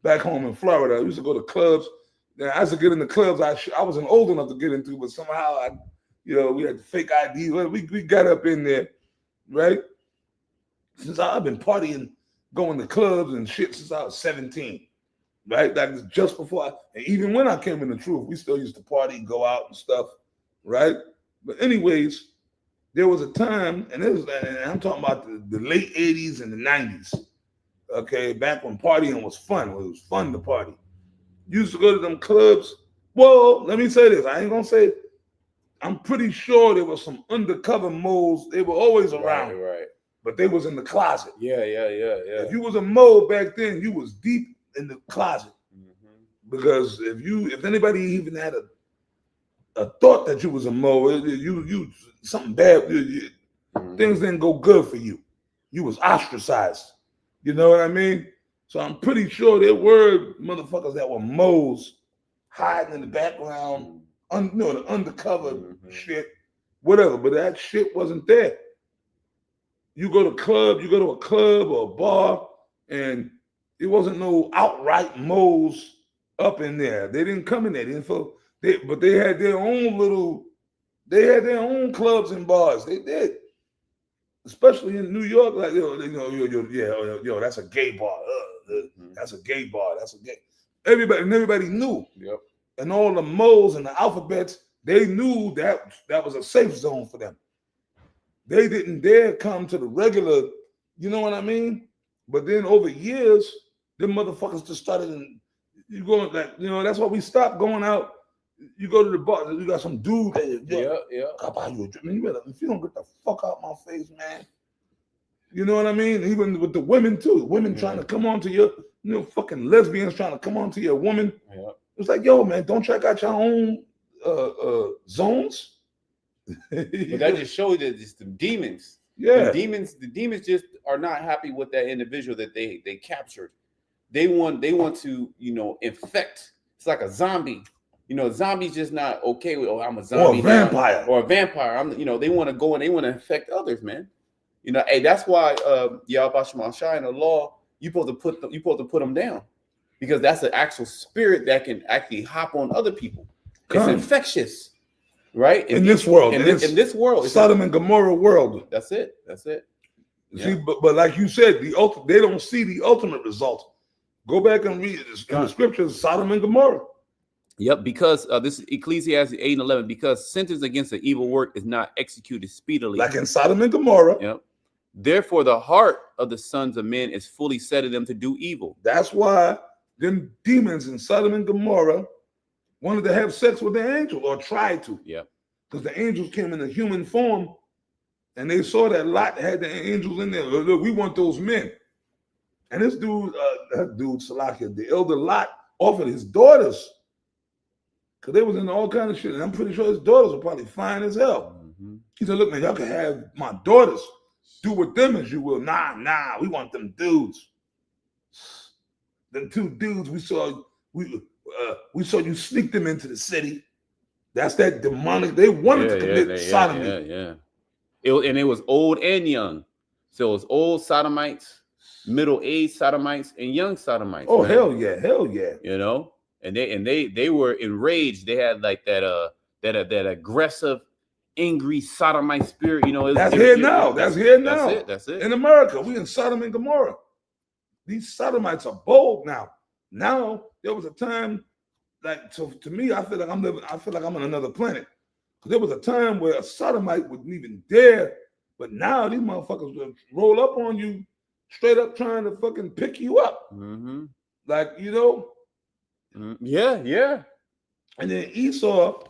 Speaker 2: back home in Florida. I used to go to clubs. Then I used to get in the clubs I wasn't old enough to get into, but somehow we had fake IDs. We got up in there, right? Since I've been partying, going to clubs and shit since I was 17, right? That was just before and even when I came in the truth, we still used to party, go out and stuff, right? But anyways, there was a time, and I'm talking about the late 80s and the 90s, okay? Back when partying was fun. It was fun to party. Used to go to them clubs. Well, let me say this. I ain't gonna say it. I'm pretty sure there was some undercover moles. They were always around.
Speaker 1: Right.
Speaker 2: But they was in the closet.
Speaker 1: Yeah.
Speaker 2: If you was a mole back then, you was deep in the closet. Mm-hmm. Because if anybody even had a thought that you was a mole, you something bad, things didn't go good for you. You was ostracized. You know what I mean? So I'm pretty sure there were motherfuckers that were moles hiding in the background, the undercover shit, whatever. But that shit wasn't there. You go to a club or a bar, and it wasn't no outright moles up in there. They didn't come in there. But they had their own clubs and bars. They did. Especially in New York, like, that's a gay bar. That's a gay bar. That's a gay. Everybody knew.
Speaker 1: Yep.
Speaker 2: And all the moles and the alphabets, They knew that was a safe zone for them. They didn't dare come to the regular, you know what I mean? But then over years, them motherfuckers just started, and you going like, you know, that's why we stopped going out. You go to the bar, you got some dude that, I'll buy you a drink. Man, you better, if you don't get the fuck out my face, man. You know what I mean? Even with the women too. Women trying to come on to your, you know, fucking lesbians trying to come on to your woman.
Speaker 1: Yeah.
Speaker 2: It's like, yo, man, don't check out your own zones.
Speaker 1: But that just shows that it's the demons.
Speaker 2: Yeah.
Speaker 1: The demons just are not happy with that individual that they captured. They want to, you know, infect. It's like a zombie. You know, zombies just not okay with, oh, I'm a zombie.
Speaker 2: Or a vampire.
Speaker 1: Or a vampire. You know, they want to go and they want to infect others, man. You know, hey, that's why Yahweh Shai in the law, you supposed to put them down. Because that's an actual spirit that can actually hop on other people. It's infectious. Right?
Speaker 2: In this world.
Speaker 1: In this world.
Speaker 2: Sodom and Gomorrah world.
Speaker 1: That's it.
Speaker 2: See, but like you said, they don't see the ultimate result. Go back and read it. In the scriptures, Sodom and Gomorrah.
Speaker 1: Yep, because this is Ecclesiastes 8:11. Because sentence against the evil work is not executed speedily.
Speaker 2: Like in Sodom and Gomorrah.
Speaker 1: Yep. Therefore, the heart of the sons of men is fully set in them to do evil.
Speaker 2: That's why them demons in Sodom and Gomorrah wanted to have sex with the angel, or tried to.
Speaker 1: Yeah.
Speaker 2: Because the angels came in a human form, and they saw that Lot had the angels in there. Look, we want those men. And this dude, Salakia, the elder Lot, offered his daughters. Because they was in all kind of shit. And I'm pretty sure his daughters were probably fine as hell. Mm-hmm. He said, look, man, y'all can have my daughters. Do with them as you will. Nah, we want them dudes. Them two dudes we saw you sneak them into the city. That's that demonic. They wanted to commit sodomy.
Speaker 1: Yeah. It was old and young. So it was old sodomites, middle-aged sodomites, and young sodomites.
Speaker 2: Oh, man. Hell yeah.
Speaker 1: You know, and they were enraged. They had like that aggressive, angry sodomite spirit. You know,
Speaker 2: That's here now. That's
Speaker 1: it.
Speaker 2: In America, we in Sodom and Gomorrah. These sodomites are bold now. Now there was a time, like to me, I feel like I'm on another planet. There was a time where a sodomite wouldn't even dare, but now these motherfuckers will roll up on you, straight up trying to fucking pick you up.
Speaker 1: Mm-hmm.
Speaker 2: Like, you know.
Speaker 1: Mm-hmm. Yeah.
Speaker 2: And then Esau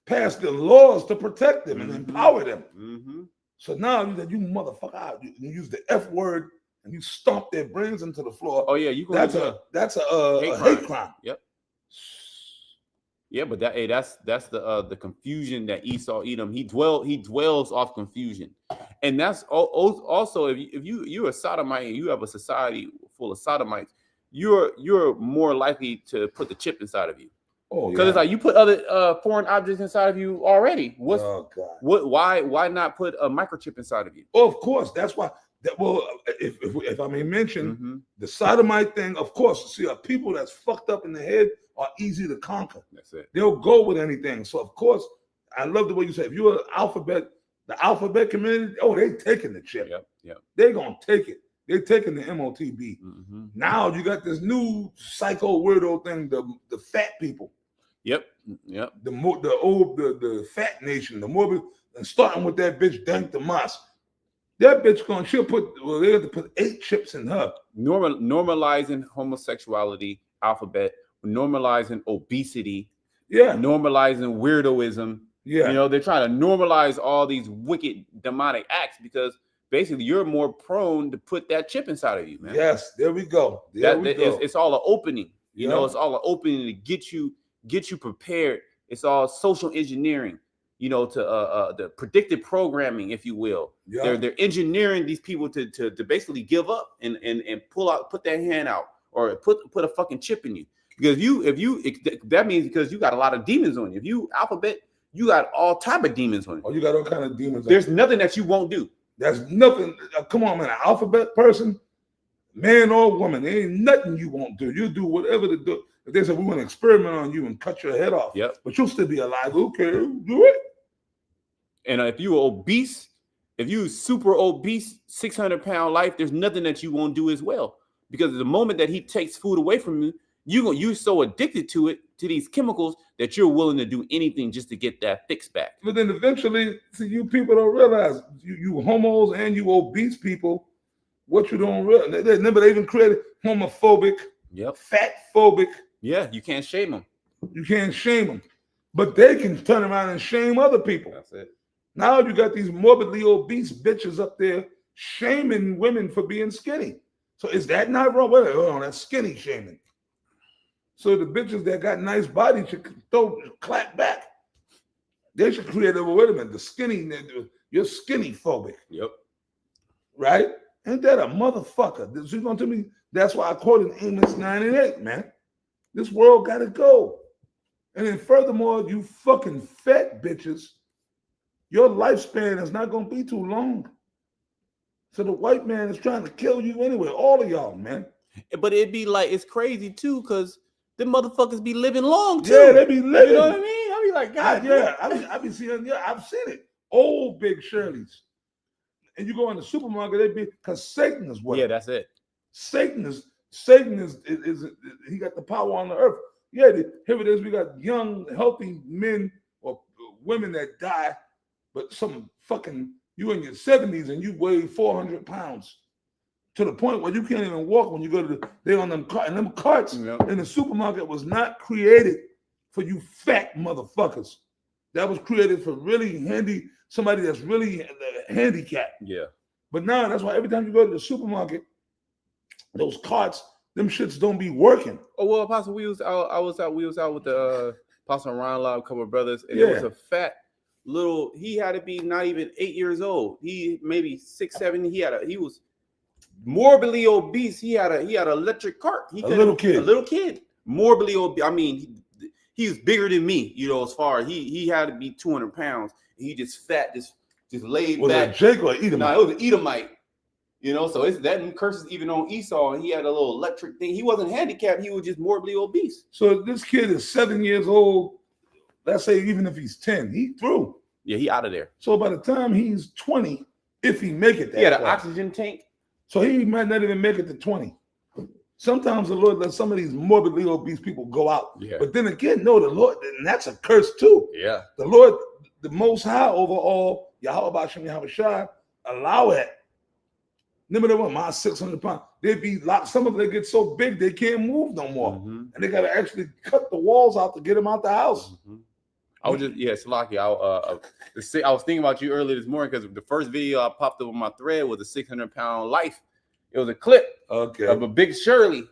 Speaker 2: passed the laws to protect them and empower them.
Speaker 1: Mm-hmm.
Speaker 2: So now you motherfucker, you use the F word and you stomp their brains into the floor.
Speaker 1: Oh yeah,
Speaker 2: that's a hate crime.
Speaker 1: Yep. Yeah, but that's the confusion that Esau Edom, he dwells off confusion, and that's also if you're a sodomite and you have a society full of sodomites, you're more likely to put the chip inside of you. Oh, because it's like you put other foreign objects inside of you already. Why not put a microchip inside of you?
Speaker 2: Oh, of course, that's why. If I may mention the sodomite thing, of course, see, people that's fucked up in the head are easy to conquer.
Speaker 1: That's it.
Speaker 2: They'll go with anything. So of course, I love the way you say, if you're the alphabet community, they taking the chip.
Speaker 1: Yep.
Speaker 2: They're gonna take it. They're taking the MOTB. Mm-hmm. Now you got this new psycho weirdo thing, the fat people.
Speaker 1: Yep.
Speaker 2: The fat nation, the morbid, and starting with that bitch Dank Damas. That bitch they have to put 8 chips in her.
Speaker 1: Normalizing homosexuality, alphabet, normalizing obesity, normalizing weirdoism. Yeah. You know, they're trying to normalize all these wicked demonic acts because basically you're more prone to put that chip inside of you, man.
Speaker 2: Yes, there we go.
Speaker 1: It's all an opening. You know, it's all an opening to get you prepared. It's all social engineering. You know, to the predictive programming, if you will. Yeah. They're engineering these people to basically give up and put their hand out or put a fucking chip in you. Because that means because you got a lot of demons on you. If you alphabet, you got all type of demons on you.
Speaker 2: Oh, you got all kind of demons.
Speaker 1: There's nothing that you won't do.
Speaker 2: There's nothing. Come on, man. An alphabet person, man or woman, there ain't nothing you won't do. You do whatever to do. If they say we want to experiment on you and cut your head off, but you'll still be alive. Okay, do it.
Speaker 1: And if you're obese, if you're super obese, 600-pound life, there's nothing that you won't do as well. Because the moment that he takes food away from you, you're so addicted to it to these chemicals that you're willing to do anything just to get that fix back.
Speaker 2: But then eventually, see, you people don't realize, you homos and you obese people, what you don't realize. Remember, they even created homophobic, fat phobic.
Speaker 1: Yeah, you can't shame them.
Speaker 2: You can't shame them. But they can turn around and shame other people.
Speaker 1: That's it.
Speaker 2: Now you got these morbidly obese bitches up there shaming women for being skinny. So is that not wrong? Well, oh, that's skinny shaming. So the bitches that got nice bodies should clap back. They should create a, wait a minute, the skinny, you're skinny phobic.
Speaker 1: Yep.
Speaker 2: Right? Ain't that a motherfucker? You gonna tell me that's why I quoted Amos 9 and 8, man. This world gotta go. And then furthermore, you fucking fat bitches, your lifespan is not gonna be too long. So the white man is trying to kill you anyway, all of y'all, man.
Speaker 1: But it'd be like, it's crazy too, because them motherfuckers be living long too.
Speaker 2: Yeah, they be living.
Speaker 1: You know what I mean? I be like, God.
Speaker 2: I be seeing, I've seen it. Old Big Shirley's. And you go in the supermarket, they be, because Satan is what?
Speaker 1: Yeah, that's it.
Speaker 2: Satan is he got the power on the earth. Yeah, here it is. We got young, healthy men or women that die, but some fucking, you in your 70s and you weigh 400 pounds to the point where you can't even walk when you go to they on them carts. And them carts in the supermarket was not created for you fat motherfuckers. That was created for really handy, somebody that's really handicapped.
Speaker 1: Yeah.
Speaker 2: But now that's why every time you go to the supermarket, those carts, them shits don't be working.
Speaker 1: Oh well, Apostle, we was out with the Apostle Ron Love, a couple of brothers, and it was a fat little. He had to be not even 8 years old. He maybe 6, 7. He was morbidly obese. He had an electric cart. A little kid, morbidly obese. I mean, he was bigger than me. You know, as far as he had to be 200 pounds. He just fat, just laid
Speaker 2: was
Speaker 1: back.
Speaker 2: Was it Jacob or Edomite?
Speaker 1: No, it was an Edomite. You know, so it's that curses even on Esau, and he had a little electric thing. He wasn't handicapped; he was just morbidly obese.
Speaker 2: So this kid is 7 years old. Let's say even if he's 10, he through.
Speaker 1: Yeah, he out of there.
Speaker 2: So by the time he's 20, if he make it,
Speaker 1: he had an oxygen tank.
Speaker 2: So he might not even make it to 20. Sometimes the Lord lets some of these morbidly obese people go out.
Speaker 1: Yeah.
Speaker 2: But then again, no, the Lord, and that's a curse too.
Speaker 1: Yeah.
Speaker 2: The Lord, the Most High over all, Yahweh Hashem Yahweh Shai, allow it. Remember the one, my 600 pounds. They be locked. Some of them, they get so big they can't move no more, and they got to actually cut the walls out to get them out the house.
Speaker 1: I was just Salaki. I was thinking about you earlier this morning because the first video I popped up on my thread was a 600-pound life. It was a clip of a big Shirley.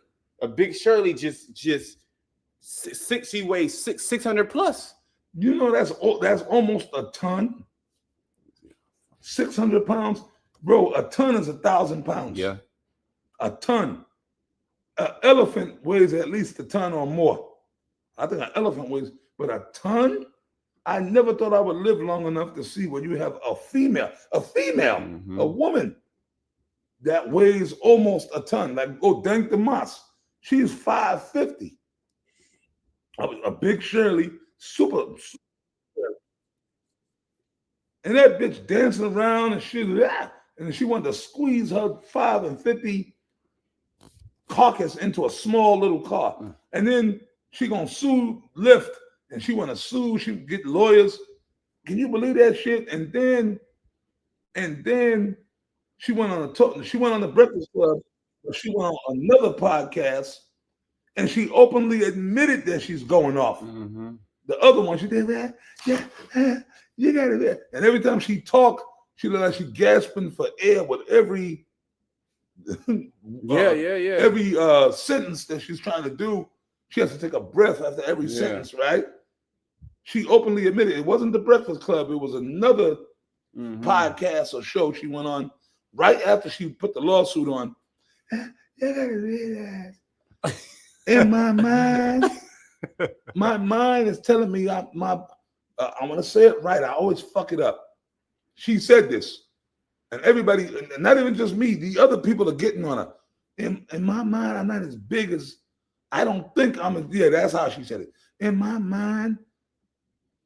Speaker 1: A big Shirley just she weighs 600 plus.
Speaker 2: You know that's almost a ton. 600 pounds. Bro, a ton is 1,000 pounds.
Speaker 1: Yeah.
Speaker 2: A ton. An elephant weighs at least a ton or more. I think an elephant weighs, but a ton? I never thought I would live long enough to see when you have a female, a woman that weighs almost a ton. Like, Dank the Mas. She's 550. A big Shirley, super. And that bitch dancing around and she wanted to squeeze her 550 carcass into a small little car. And then she gonna sue Lyft, and she wanna sue, she get lawyers. Can you believe that shit? And then she went on the Breakfast Club, but she went on another podcast, and she openly admitted that she's going off. The other one, she did that, you got it. And every time she talked, she looked like she gasping for air with every every sentence that she's trying to do. She has to take a breath after every sentence, right? She openly admitted it wasn't the Breakfast Club. It was another podcast or show she went on right after she put the lawsuit on. You gotta realize, in my mind, my mind is telling me I'm going to say it right. I always fuck it up. She said this, and everybody, and not even just me, the other people are getting on her. In my mind, I'm not as big as, I don't think I'm, that's how she said it. In my mind,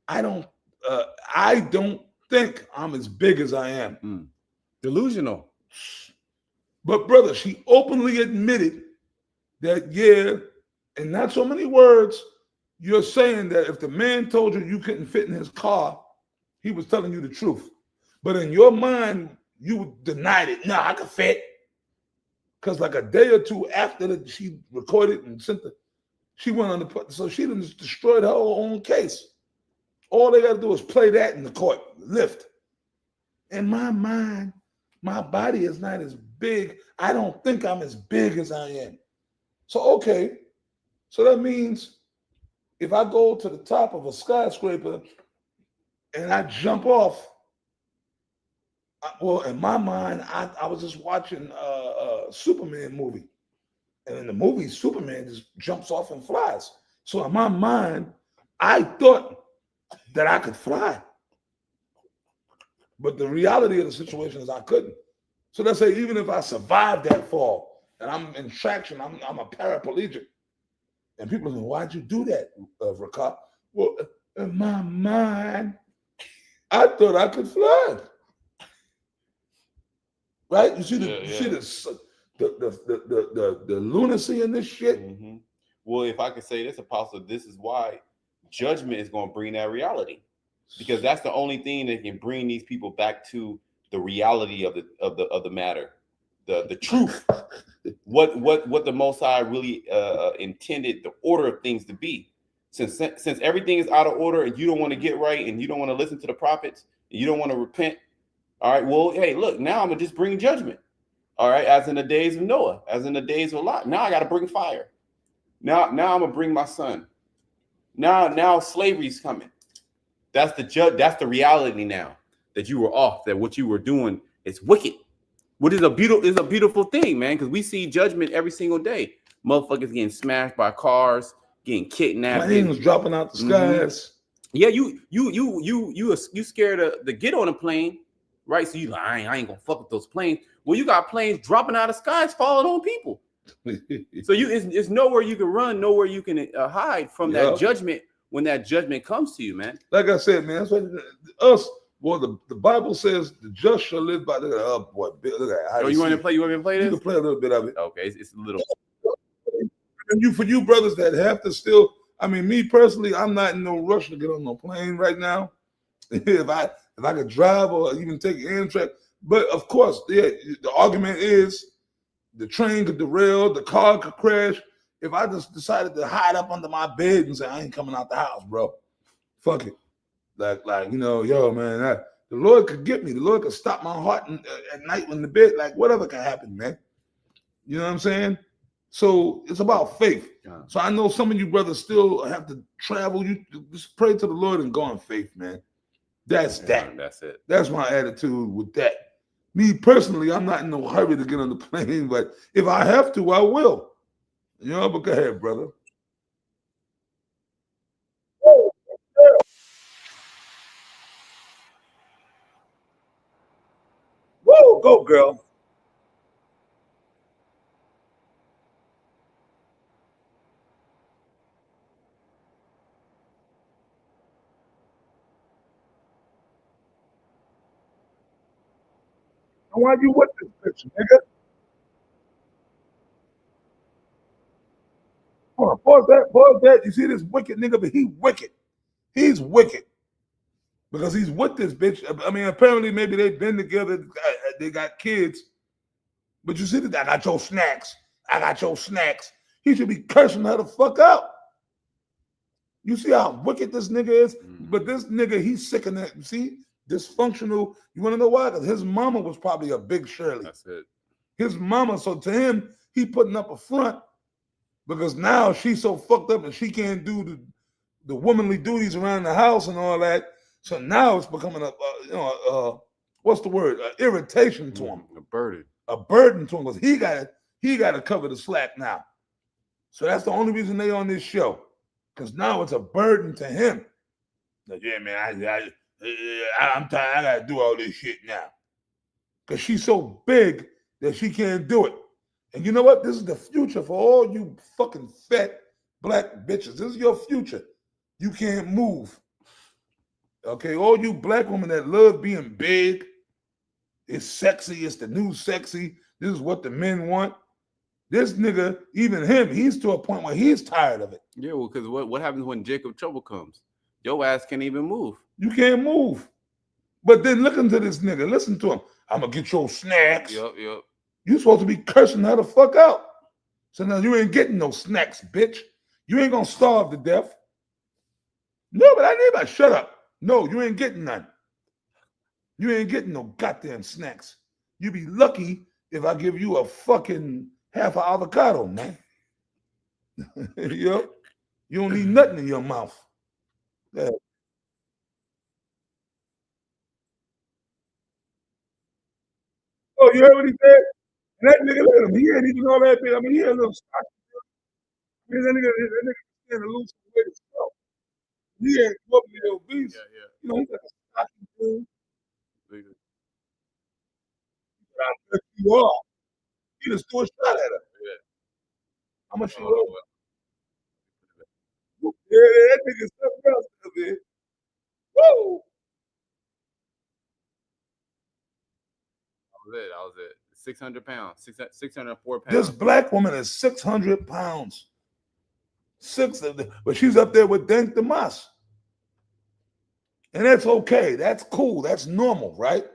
Speaker 2: I don't think I'm as big as I am.
Speaker 1: Delusional.
Speaker 2: But brother, she openly admitted that, and not so many words, you're saying that if the man told you you couldn't fit in his car, he was telling you the truth. But in your mind, you denied it. No, I could fit. Because like a day or two after that, she recorded and sent she went on the, so she done just destroyed her own case. All they got to do is play that in the court, lift. In my mind, my body is not as big. I don't think I'm as big as I am. So, okay. So that means if I go to the top of a skyscraper and I jump off, well, in my mind, I was just watching a Superman movie. And in the movie, Superman just jumps off and flies. So in my mind, I thought that I could fly. But the reality of the situation is I couldn't. So let's say even if I survived that fall and I'm in traction, I'm a paraplegic. And people say, why'd you do that, Rakat? Well, in my mind, I thought I could fly. Right? You see the lunacy in this shit?
Speaker 1: Mm-hmm. Well, if I could say this, Apostle, this is why judgment is going to bring that reality. Because that's the only thing that can bring these people back to the reality of the matter, the truth, what the Most High really intended the order of things to be. Since everything is out of order and you don't want to get right and you don't want to listen to the prophets and you don't want to repent, all right. Well, hey, look, now I'm gonna just bring judgment. All right, as in the days of Noah, as in the days of Lot. Now I got to bring fire. Now I'm gonna bring my son. Now slavery's coming. That's the reality now, that you were off, that what you were doing is wicked. What is a beautiful thing, man, because we see judgment every single day. Motherfuckers getting smashed by cars, getting kidnapped.
Speaker 2: Planes dropping out the skies.
Speaker 1: Yeah, you scared to get on a plane, right? So you like, I ain't gonna fuck with those planes. Well, you got planes dropping out of skies, falling on people. So it's nowhere you can run, nowhere you can hide from that judgment when that judgment comes to you, man.
Speaker 2: Like I said, man, that's what the Bible says the just shall live by the boy. Look at that.
Speaker 1: Oh, you want me to play this?
Speaker 2: You can play a little bit of it.
Speaker 1: Okay, it's a little.
Speaker 2: And for you brothers that have to still, I mean, me personally, I'm not in no rush to get on no plane right now. if I could drive or even take Amtrak, but of course, the argument is the train could derail, the car could crash. If I just decided to hide up under my bed and say I ain't coming out the house, bro, fuck it. Like yo, man, the Lord could get me. The Lord could stop my heart at night when the bed, like whatever can happen, man. You know what I'm saying? So it's about faith. Yeah. So I know some of you brothers still have to travel. You just pray to the Lord and go in faith, man. That's it. That's my attitude with that. Me personally, I'm not in no hurry to get on the plane, but if I have to, I will. You know, but go ahead, brother. Whoa, go, girl. Why you with this bitch, nigga? Hold on, pause that. You see this wicked nigga, but he wicked. He's wicked. Because he's with this bitch. I mean, apparently maybe they've been together, they got kids. But you see that I got your snacks. I got your snacks. He should be cursing her the fuck out. You see how wicked this nigga is? But this nigga, he's sick of that. You see? Dysfunctional. You want to know why? Because his mama was probably a big Shirley.
Speaker 1: That's it.
Speaker 2: His mama, so to him, he putting up a front because now she's so fucked up and she can't do the womanly duties around the house and all that. So now it's becoming what's the word? Irritation to him.
Speaker 1: A burden.
Speaker 2: A burden to him because he got to cover the slack now. So that's the only reason they on this show, because now it's a burden to him. Like, yeah, man, I'm tired. I got to do all this shit now because she's so big that she can't do it. And you know what? This is the future for all you fucking fat black bitches. This is your future. You can't move. Okay, all you black women that love being big, it's sexy, it's the new sexy. This is what the men want. This nigga, even him, he's to a point where he's tired of it.
Speaker 1: Yeah, well, because what happens when Jacob trouble comes? Your ass can't even move.
Speaker 2: You can't move. But then listen to this nigga. Listen to him. I'm gonna get your snacks.
Speaker 1: Yep.
Speaker 2: You supposed to be cursing her the fuck out. So now you ain't getting no snacks, bitch. You ain't gonna starve to death. No, but I need my shut up. No, you ain't getting none. You ain't getting no goddamn snacks. You be lucky if I give you a fucking half an avocado, man. You don't need nothing in your mouth. Yeah. Oh, you heard what he said? And that nigga, look at him. He ain't even all that big. I mean, he a little stocky. I mean, that nigga stand to lose some weight himself. He ain't morbidly obese.
Speaker 1: Yeah.
Speaker 2: You know, he's like a stocky dude.
Speaker 1: Yeah.
Speaker 2: But you are. He just threw a shot at her.
Speaker 1: Yeah.
Speaker 2: How much she
Speaker 1: Oh,
Speaker 2: was?
Speaker 1: well,
Speaker 2: Yeah, that nigga's something else, man. Whoa.
Speaker 1: I was it. 600 pounds. 604 pounds.
Speaker 2: This black woman is 600 pounds. But she's up there with Denk Damas. And that's okay. That's cool. That's normal, right?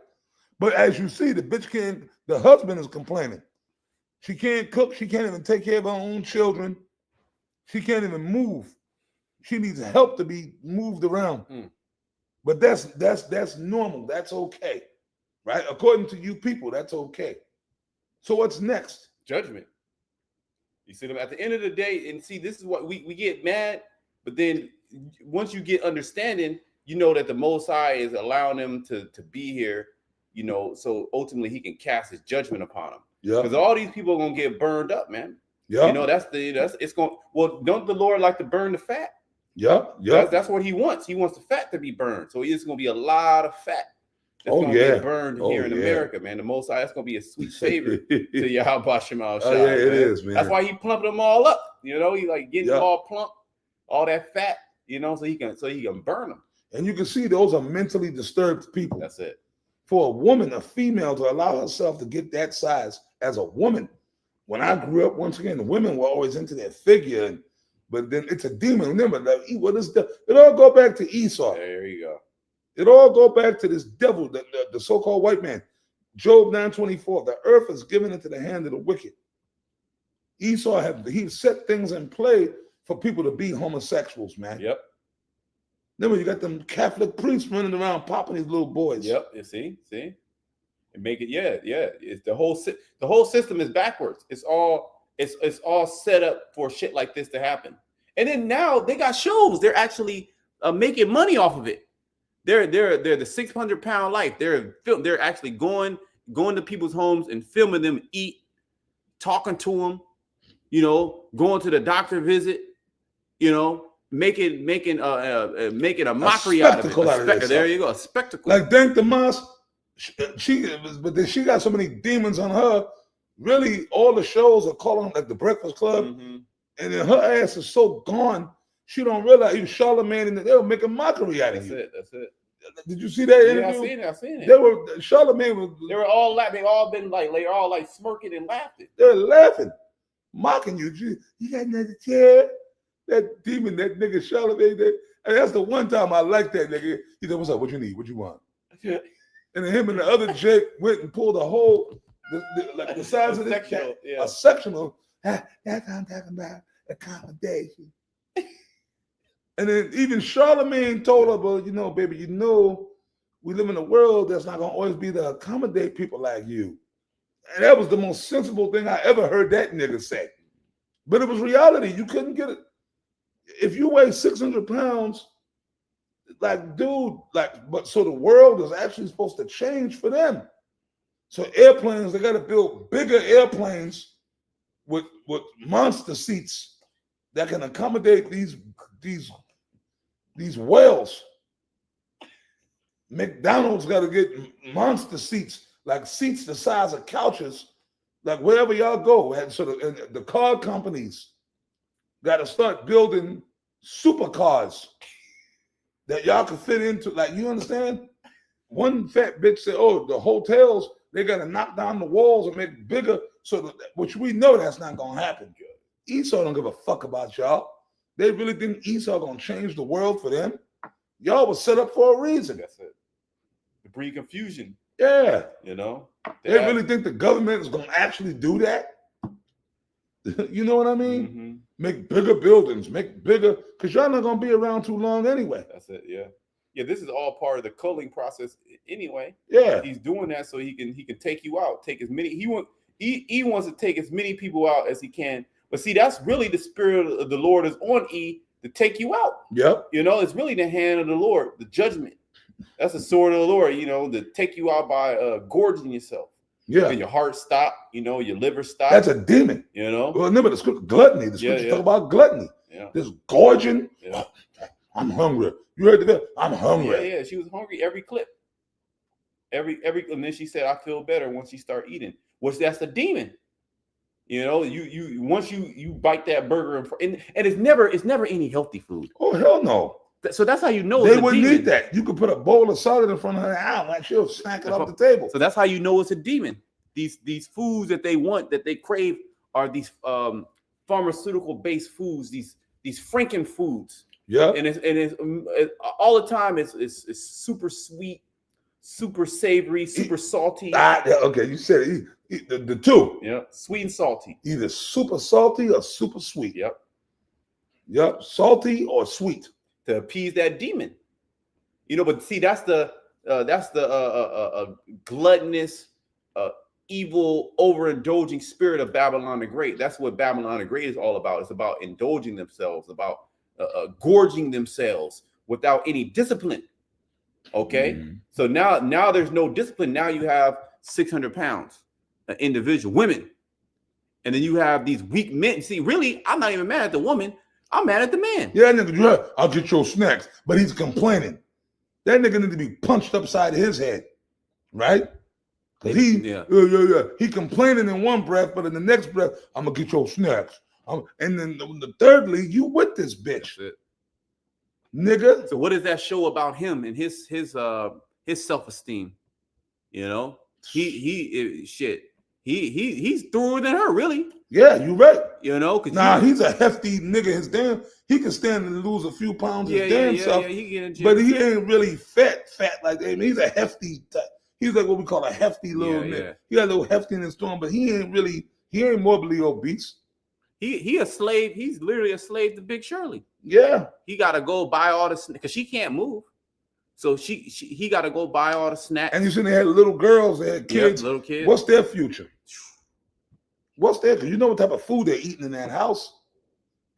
Speaker 2: But as you see, the husband is complaining. She can't cook. She can't even take care of her own children. She can't even move. She needs help to be moved around. But that's normal. That's okay. Right? According to you people, that's okay. So what's next?
Speaker 1: Judgment. You see them at the end of the day, and see, this is what we get mad, but then once you get understanding, you know that the Most High is allowing them to be here, you know, so ultimately he can cast his judgment upon them.
Speaker 2: Yeah.
Speaker 1: Because all these people are gonna get burned up, man.
Speaker 2: Yeah.
Speaker 1: You know, it's going. Well, don't the Lord like to burn the fat?
Speaker 2: Yeah.
Speaker 1: That's what he wants. He wants the fat to be burned. So it's gonna be a lot of fat. That's gonna get burned here in America, man. The Most High, that's gonna be a sweet favor to Yahweh Shema Shai.
Speaker 2: Oh, yeah, it is, man.
Speaker 1: That's why he plumped them all up. You know, he like getting all plump, all that fat. You know, so he can burn them.
Speaker 2: And you can see those are mentally disturbed people.
Speaker 1: That's it.
Speaker 2: For a woman, a female, to allow herself to get that size as a woman. When I grew up, once again, the women were always into their figure, but then it's a demon. Remember, what is the? It all go back to Esau.
Speaker 1: There you go.
Speaker 2: It all go back to this devil, the so-called white man. Job 9:24. The earth is given into the hand of the wicked. Esau he set things in play for people to be homosexuals, man.
Speaker 1: Yep.
Speaker 2: Then when you got them Catholic priests running around popping these little boys.
Speaker 1: Yep. You see, and make it. Yeah. It's the whole system is backwards. It's all set up for shit like this to happen. And then now they got shows. They're actually making money off of it. They're the 600-pound life. They're actually going to people's homes and filming them eat, talking to them, you know, going to the doctor visit, you know, making a mockery out of it. There you go, a spectacle.
Speaker 2: Like Denk Damas, but then she got so many demons on her. Really, all the shows are calling like the Breakfast Club, and then her ass is so gone. She don't realize even Charlamagne and they'll make a mockery out of you.
Speaker 1: That's it.
Speaker 2: Did you see that interview?
Speaker 1: Yeah, I seen it.
Speaker 2: Charlamagne
Speaker 1: they were all laughing. They all been like they're all like smirking and laughing.
Speaker 2: They're laughing, mocking you. You got another chair? That demon, that nigga Charlamagne. And that's the one time I liked that nigga. He said, "What's up? What you need? What you want?" And then him and the other Jake went and pulled a whole like the size of this a sectional. That's what I'm talking about. Accommodation. And then even Charlamagne told her, "Well, you know, baby, you know, we live in a world that's not gonna always be to accommodate people like you." And that was the most sensible thing I ever heard that nigga say. But it was reality. You couldn't get it. If you weigh 600 pounds, like, dude, but so the world is actually supposed to change for them. So airplanes, they got to build bigger airplanes with monster seats that can accommodate these whales. McDonald's got to get monster seats, like seats the size of couches, like wherever y'all go. And so the car companies got to start building supercars that y'all can fit into. Like, you understand? One fat bitch said, "Oh, the hotels, they got to knock down the walls and make bigger which we know that's not gonna happen. Esau don't give a fuck about y'all. They really think Esau gonna change the world for them. Y'all was set up for a reason.
Speaker 1: That's it. To breed confusion.
Speaker 2: Yeah.
Speaker 1: You know.
Speaker 2: They really think the government is gonna actually do that. You know what I mean?
Speaker 1: Mm-hmm.
Speaker 2: Make bigger buildings, make bigger, because y'all not gonna be around too long anyway.
Speaker 1: That's it. Yeah. Yeah. This is all part of the culling process anyway.
Speaker 2: Yeah.
Speaker 1: He's doing that so he can take you out. Take as many. He wants to take as many people out as he can. But see, that's really the spirit of the Lord is on E to take you out.
Speaker 2: Yep.
Speaker 1: You know, it's really the hand of the Lord, the judgment. That's the sword of the Lord, you know, to take you out by gorging yourself.
Speaker 2: Yeah.
Speaker 1: And your heart stop, you know, your liver stop.
Speaker 2: That's a demon.
Speaker 1: You know.
Speaker 2: Well, remember the scripture, gluttony. The scripture talk about gluttony.
Speaker 1: Yeah.
Speaker 2: This gorging.
Speaker 1: Yeah.
Speaker 2: I'm hungry. You heard the I'm hungry.
Speaker 1: Yeah. She was hungry every clip. Every and then she said, I feel better once she start eating. Which that's a demon. You know, you once you bite that burger and it's never any healthy food.
Speaker 2: Oh hell no!
Speaker 1: So that's how you know
Speaker 2: they wouldn't eat that. You could put a bowl of salad in front of her house, like she'll snack it off the table.
Speaker 1: So that's how you know it's a demon. These foods that they want, that they crave, are these pharmaceutical based foods. These Franken foods.
Speaker 2: Yeah,
Speaker 1: and it's all the time. It's super sweet, super savory, super salty.
Speaker 2: Okay, you said it. The two.
Speaker 1: Yeah, sweet and salty.
Speaker 2: Either super salty or super sweet.
Speaker 1: Yep,
Speaker 2: salty or sweet
Speaker 1: to appease that demon. You know, but see, that's the gluttonous, evil, overindulging spirit of Babylon the Great. That's what Babylon the Great is all about. It's about indulging themselves, about gorging themselves without any discipline. Okay, so now there's no discipline. Now you have 600 pounds. An individual, women, and then you have these weak men. See, really, I'm not even mad at the woman. I'm mad at the man.
Speaker 2: Yeah, nigga, I'll get your snacks, but he's complaining. That nigga need to be punched upside his head, right? Cause he complaining in one breath, but in the next breath, I'm gonna get your snacks. And then thirdly, you with this bitch, nigga.
Speaker 1: So what does that show about him and his self-esteem? You know, he's througher than her, really.
Speaker 2: Yeah, you right.
Speaker 1: You know,
Speaker 2: he's a hefty nigga. He can stand and lose a few pounds his damn self. But he ain't really fat like that. I mean, he's a hefty type. He's like what we call a hefty little nigga. Yeah. He got a little heftiness to him, but he ain't morbidly obese.
Speaker 1: He a slave. He's literally a slave to Big Shirley.
Speaker 2: Yeah.
Speaker 1: He gotta go buy all the because she can't move. So he got to go buy all the snacks.
Speaker 2: And you see, they had little girls, they had kids.
Speaker 1: Yep, little kids.
Speaker 2: What's their future? What's their? Because you know what type of food they're eating in that house.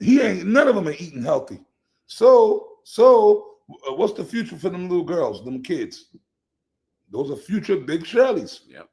Speaker 2: None of them are eating healthy. So what's the future for them little girls, them kids? Those are future Big Shirleys.
Speaker 1: Yep.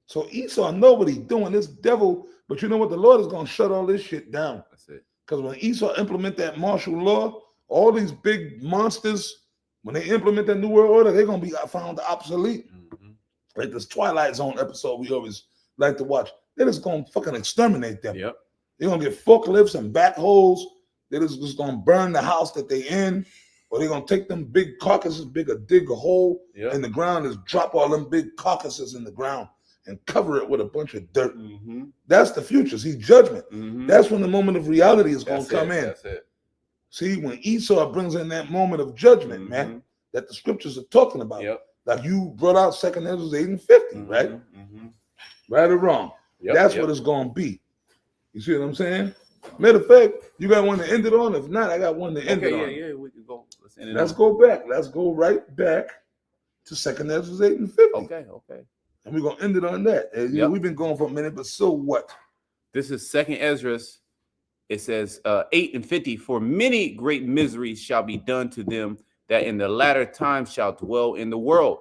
Speaker 2: So Esau know what he's doing. This devil, but you know what? The Lord is going to shut all this shit down.
Speaker 1: That's it.
Speaker 2: Because when Esau implement that martial law, all these big monsters. When they implement that New World Order, they're going to be found obsolete. Mm-hmm. Like this Twilight Zone episode we always like to watch. They're just going to fucking exterminate them.
Speaker 1: Yep.
Speaker 2: They're going to get forklifts and backhoes. They're just going to burn the house that they're in. Or they're going to take them big carcasses, dig a hole in the ground, and drop all them big carcasses in the ground and cover it with a bunch of dirt. Mm-hmm. That's the future. See, judgment. Mm-hmm. That's when the moment of reality is going to come in.
Speaker 1: That's it.
Speaker 2: See, when Esau brings in that moment of judgment, man, that the scriptures are talking about, like you brought out 2 Ezra 8 and 50, right? Mm-hmm. Right or wrong? That's what it's going to be. You see what I'm saying? Matter of fact, you got one to end it on? If not, I got one to end it on.
Speaker 1: Yeah, we can go.
Speaker 2: Let's go back. Let's go right back to 2 Ezra 8 and 50.
Speaker 1: Okay.
Speaker 2: And we're going to end it on that. We've been going for a minute, but so what?
Speaker 1: This is 2 Ezra. It says 8 and 50, for many great miseries shall be done to them that in the latter time shall dwell in the world,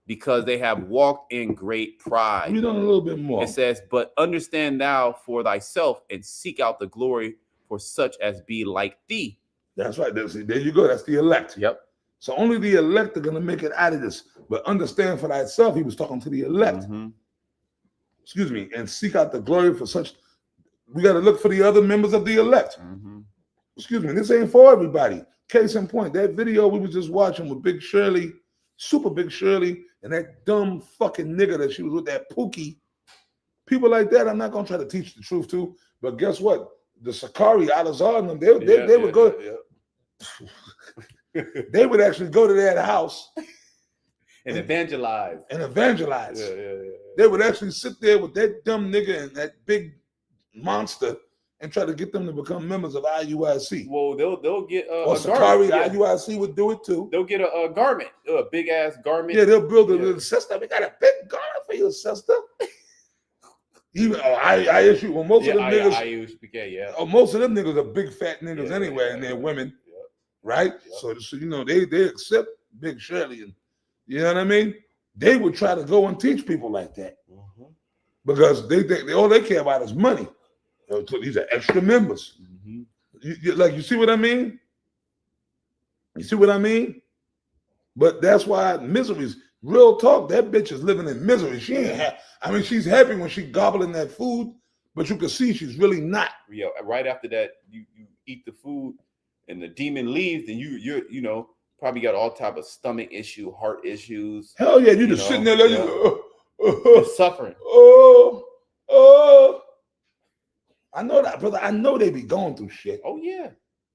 Speaker 1: because they have walked in great pride.
Speaker 2: Read on a little bit more.
Speaker 1: It says, but understand thou for thyself and seek out the glory for such as be like thee.
Speaker 2: That's right. There you go. That's the elect.
Speaker 1: Yep.
Speaker 2: So only the elect are going to make it out of this. But understand for thyself, he was talking to the elect. Mm-hmm. Excuse me. And seek out the glory for such. We got to look for the other members of the elect. Mm-hmm. Excuse me. This ain't for everybody. Case in point, that video we was just watching with Big Shirley, Super Big Shirley, and that dumb fucking nigga that she was with, that Pookie. People like that, I'm not gonna try to teach the truth to. But guess what? The Sakari, Al-Azhar, and them, they would go. They would actually go to that house
Speaker 1: and evangelize.
Speaker 2: They would actually sit there with that dumb nigga and that big monster and try to get them to become members of IUIC.
Speaker 1: Well, they'll get
Speaker 2: or Sakari, IUIC would do it too.
Speaker 1: They'll get a garment, a big ass garment.
Speaker 2: Yeah, they'll build a little sister. We got a big garment for you, sister. Even I issue well, most of them niggas. Most of them niggas are big fat niggas anyway, and they're women, right? So you know they accept Big Shirley, and you know what I mean. They would try to go and teach people like that because they think all they care about is money. These are extra members. You see what I mean? You see what I mean? But that's why misery's real talk. That bitch is living in misery. She ain't I mean, she's happy when she gobbling that food, but you can see she's really not.
Speaker 1: Yeah, right after that, you eat the food and the demon leaves, then you know, probably got all type of stomach issue, heart issues.
Speaker 2: Hell yeah, you just sitting there like
Speaker 1: suffering.
Speaker 2: I know that, brother. I know they be going through shit.
Speaker 1: Oh yeah.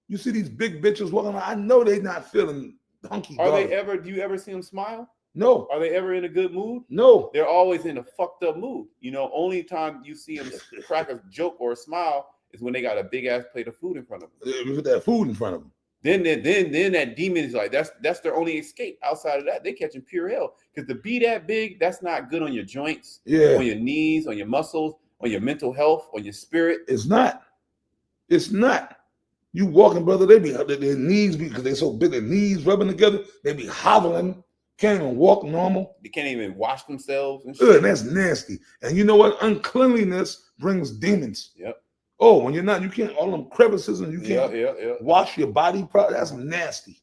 Speaker 2: You see these big bitches walking around. I know they not feeling hunky.
Speaker 1: Do you ever see them smile?
Speaker 2: No.
Speaker 1: Are they ever in a good mood?
Speaker 2: No.
Speaker 1: They're always in a fucked up mood. You know, only time you see them crack a joke or a smile is when they got a big ass plate of food in front of them.
Speaker 2: With that food in front of them.
Speaker 1: Then that demon is like that's their only escape. Outside of that, they catching pure hell. Because to be that big, that's not good on your joints, on your knees, on your muscles, on your mental health, on your spirit.
Speaker 2: It's not. It's not. You walking, brother, they be their knees because they so big, their knees rubbing together, they be hobbling, can't even walk normal.
Speaker 1: They can't even wash themselves and shit.
Speaker 2: And that's nasty. And you know what? Uncleanliness brings demons.
Speaker 1: Yep.
Speaker 2: Oh, when you're not, you can't, all them crevices and you can't wash your body properly. That's nasty.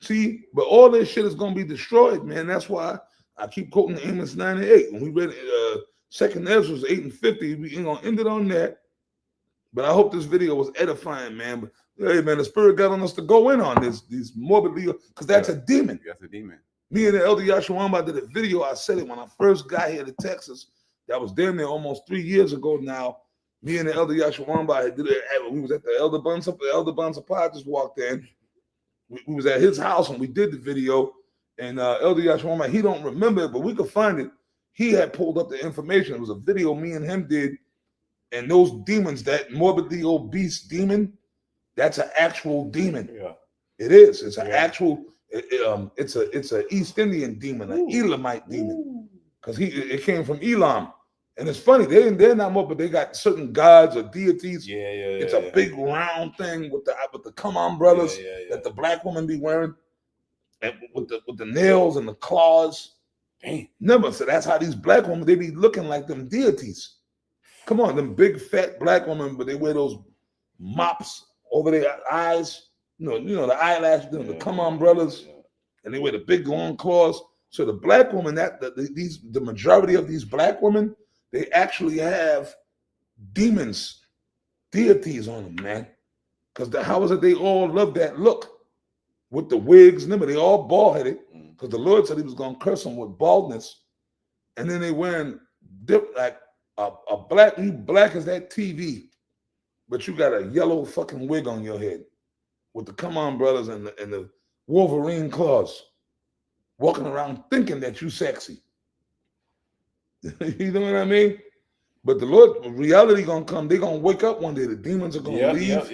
Speaker 2: See, but all this shit is going to be destroyed, man. That's why I keep quoting Amos 9:8. When we read Second Ezra 8:50, we ain't going to end it on that. But I hope this video was edifying, man. But hey, man, the Spirit got on us to go in on these morbidly, because that's a demon.
Speaker 1: That's a demon.
Speaker 2: Me and the Elder Yashawamba did a video. I said it when I first got here to Texas. That was damn near almost 3 years ago now. Me and the Elder Yashawamba did it. We was at the Elder Bun Supply just walked in. We was at his house and we did the video. And Elder Yashawamba, he don't remember it, but we could find it. He had pulled up the information. It was a video me and him did. And those demons, that morbidly obese demon, that's an actual demon.
Speaker 1: Yeah,
Speaker 2: it is. It's an actual. It's a East Indian demon, an Elamite demon, because it came from Elam. And it's funny, they're not more, but they got certain gods or deities. It's a big round thing with the come on brothers that the black woman be wearing, and with the nails and the claws. Damn. Never. So that's how these black women, they be looking like them deities. Come on, them big fat black women, but they wear those mops over their eyes. You know the eyelash, the come on brothers, and they wear the big long claws. So the black woman, the majority of these black women, they actually have demons, deities on them, man. Because how is it they all love that look with the wigs? Remember, they all bald headed because the Lord said He was gonna curse them with baldness, and then they wearing like a black, you black as that TV, but you got a yellow fucking wig on your head with the come on brothers and the Wolverine claws, walking around thinking that you sexy. You know what I mean? But the Lord, reality gonna come. They're gonna wake up one day. The demons are gonna leave.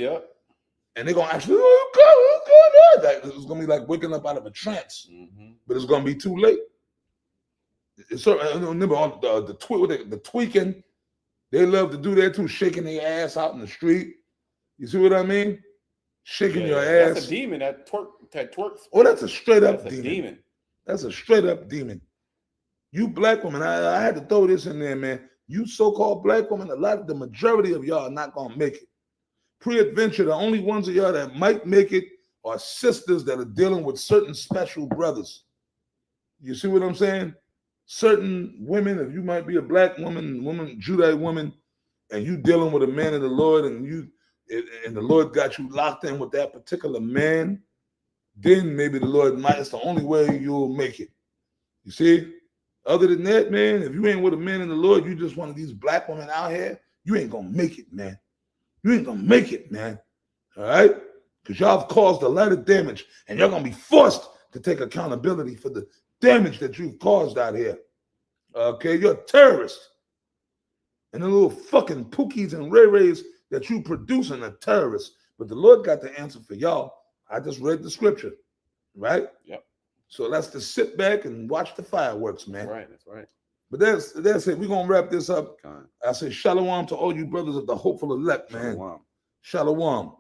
Speaker 2: And they're gonna actually, what's going on? It's gonna be like waking up out of a trance. But it's gonna be too late. Remember the tweaking, they love to do that too, shaking their ass out in the street. You see what I mean? Shaking your ass.
Speaker 1: That's a demon. That twerk.
Speaker 2: Oh, that's a straight up demon. That's a straight up demon. You black women, I had to throw this in there, man. You so-called black women, the majority of y'all are not gonna make it. Pre-adventure, the only ones of y'all that might make it are sisters that are dealing with certain special brothers. You see what I'm saying? Certain women, if you might be a black woman, Judite woman, and you dealing with a man of the Lord, and the Lord got you locked in with that particular man, then maybe the Lord might. It's the only way you'll make it. You see, Other than that, man, if you ain't with a man in the Lord, you just one of these black women out here, you ain't gonna make it, man. You ain't gonna make it, man. All right? Because y'all have caused a lot of damage, and you're gonna be forced to take accountability for the damage that you've caused out here. Okay, you're a terrorist. And the little fucking Pookies and Ray Rays that you producing are terrorists. But the Lord got the answer for y'all. I just read the scripture, right?
Speaker 1: Yep.
Speaker 2: So let's just sit back and watch the fireworks, man.
Speaker 1: That's right.
Speaker 2: But that's it. We're gonna wrap this up.
Speaker 1: Con.
Speaker 2: I say shalom to all you brothers of the hopeful elect, man.
Speaker 1: Shalom.
Speaker 2: Shalom.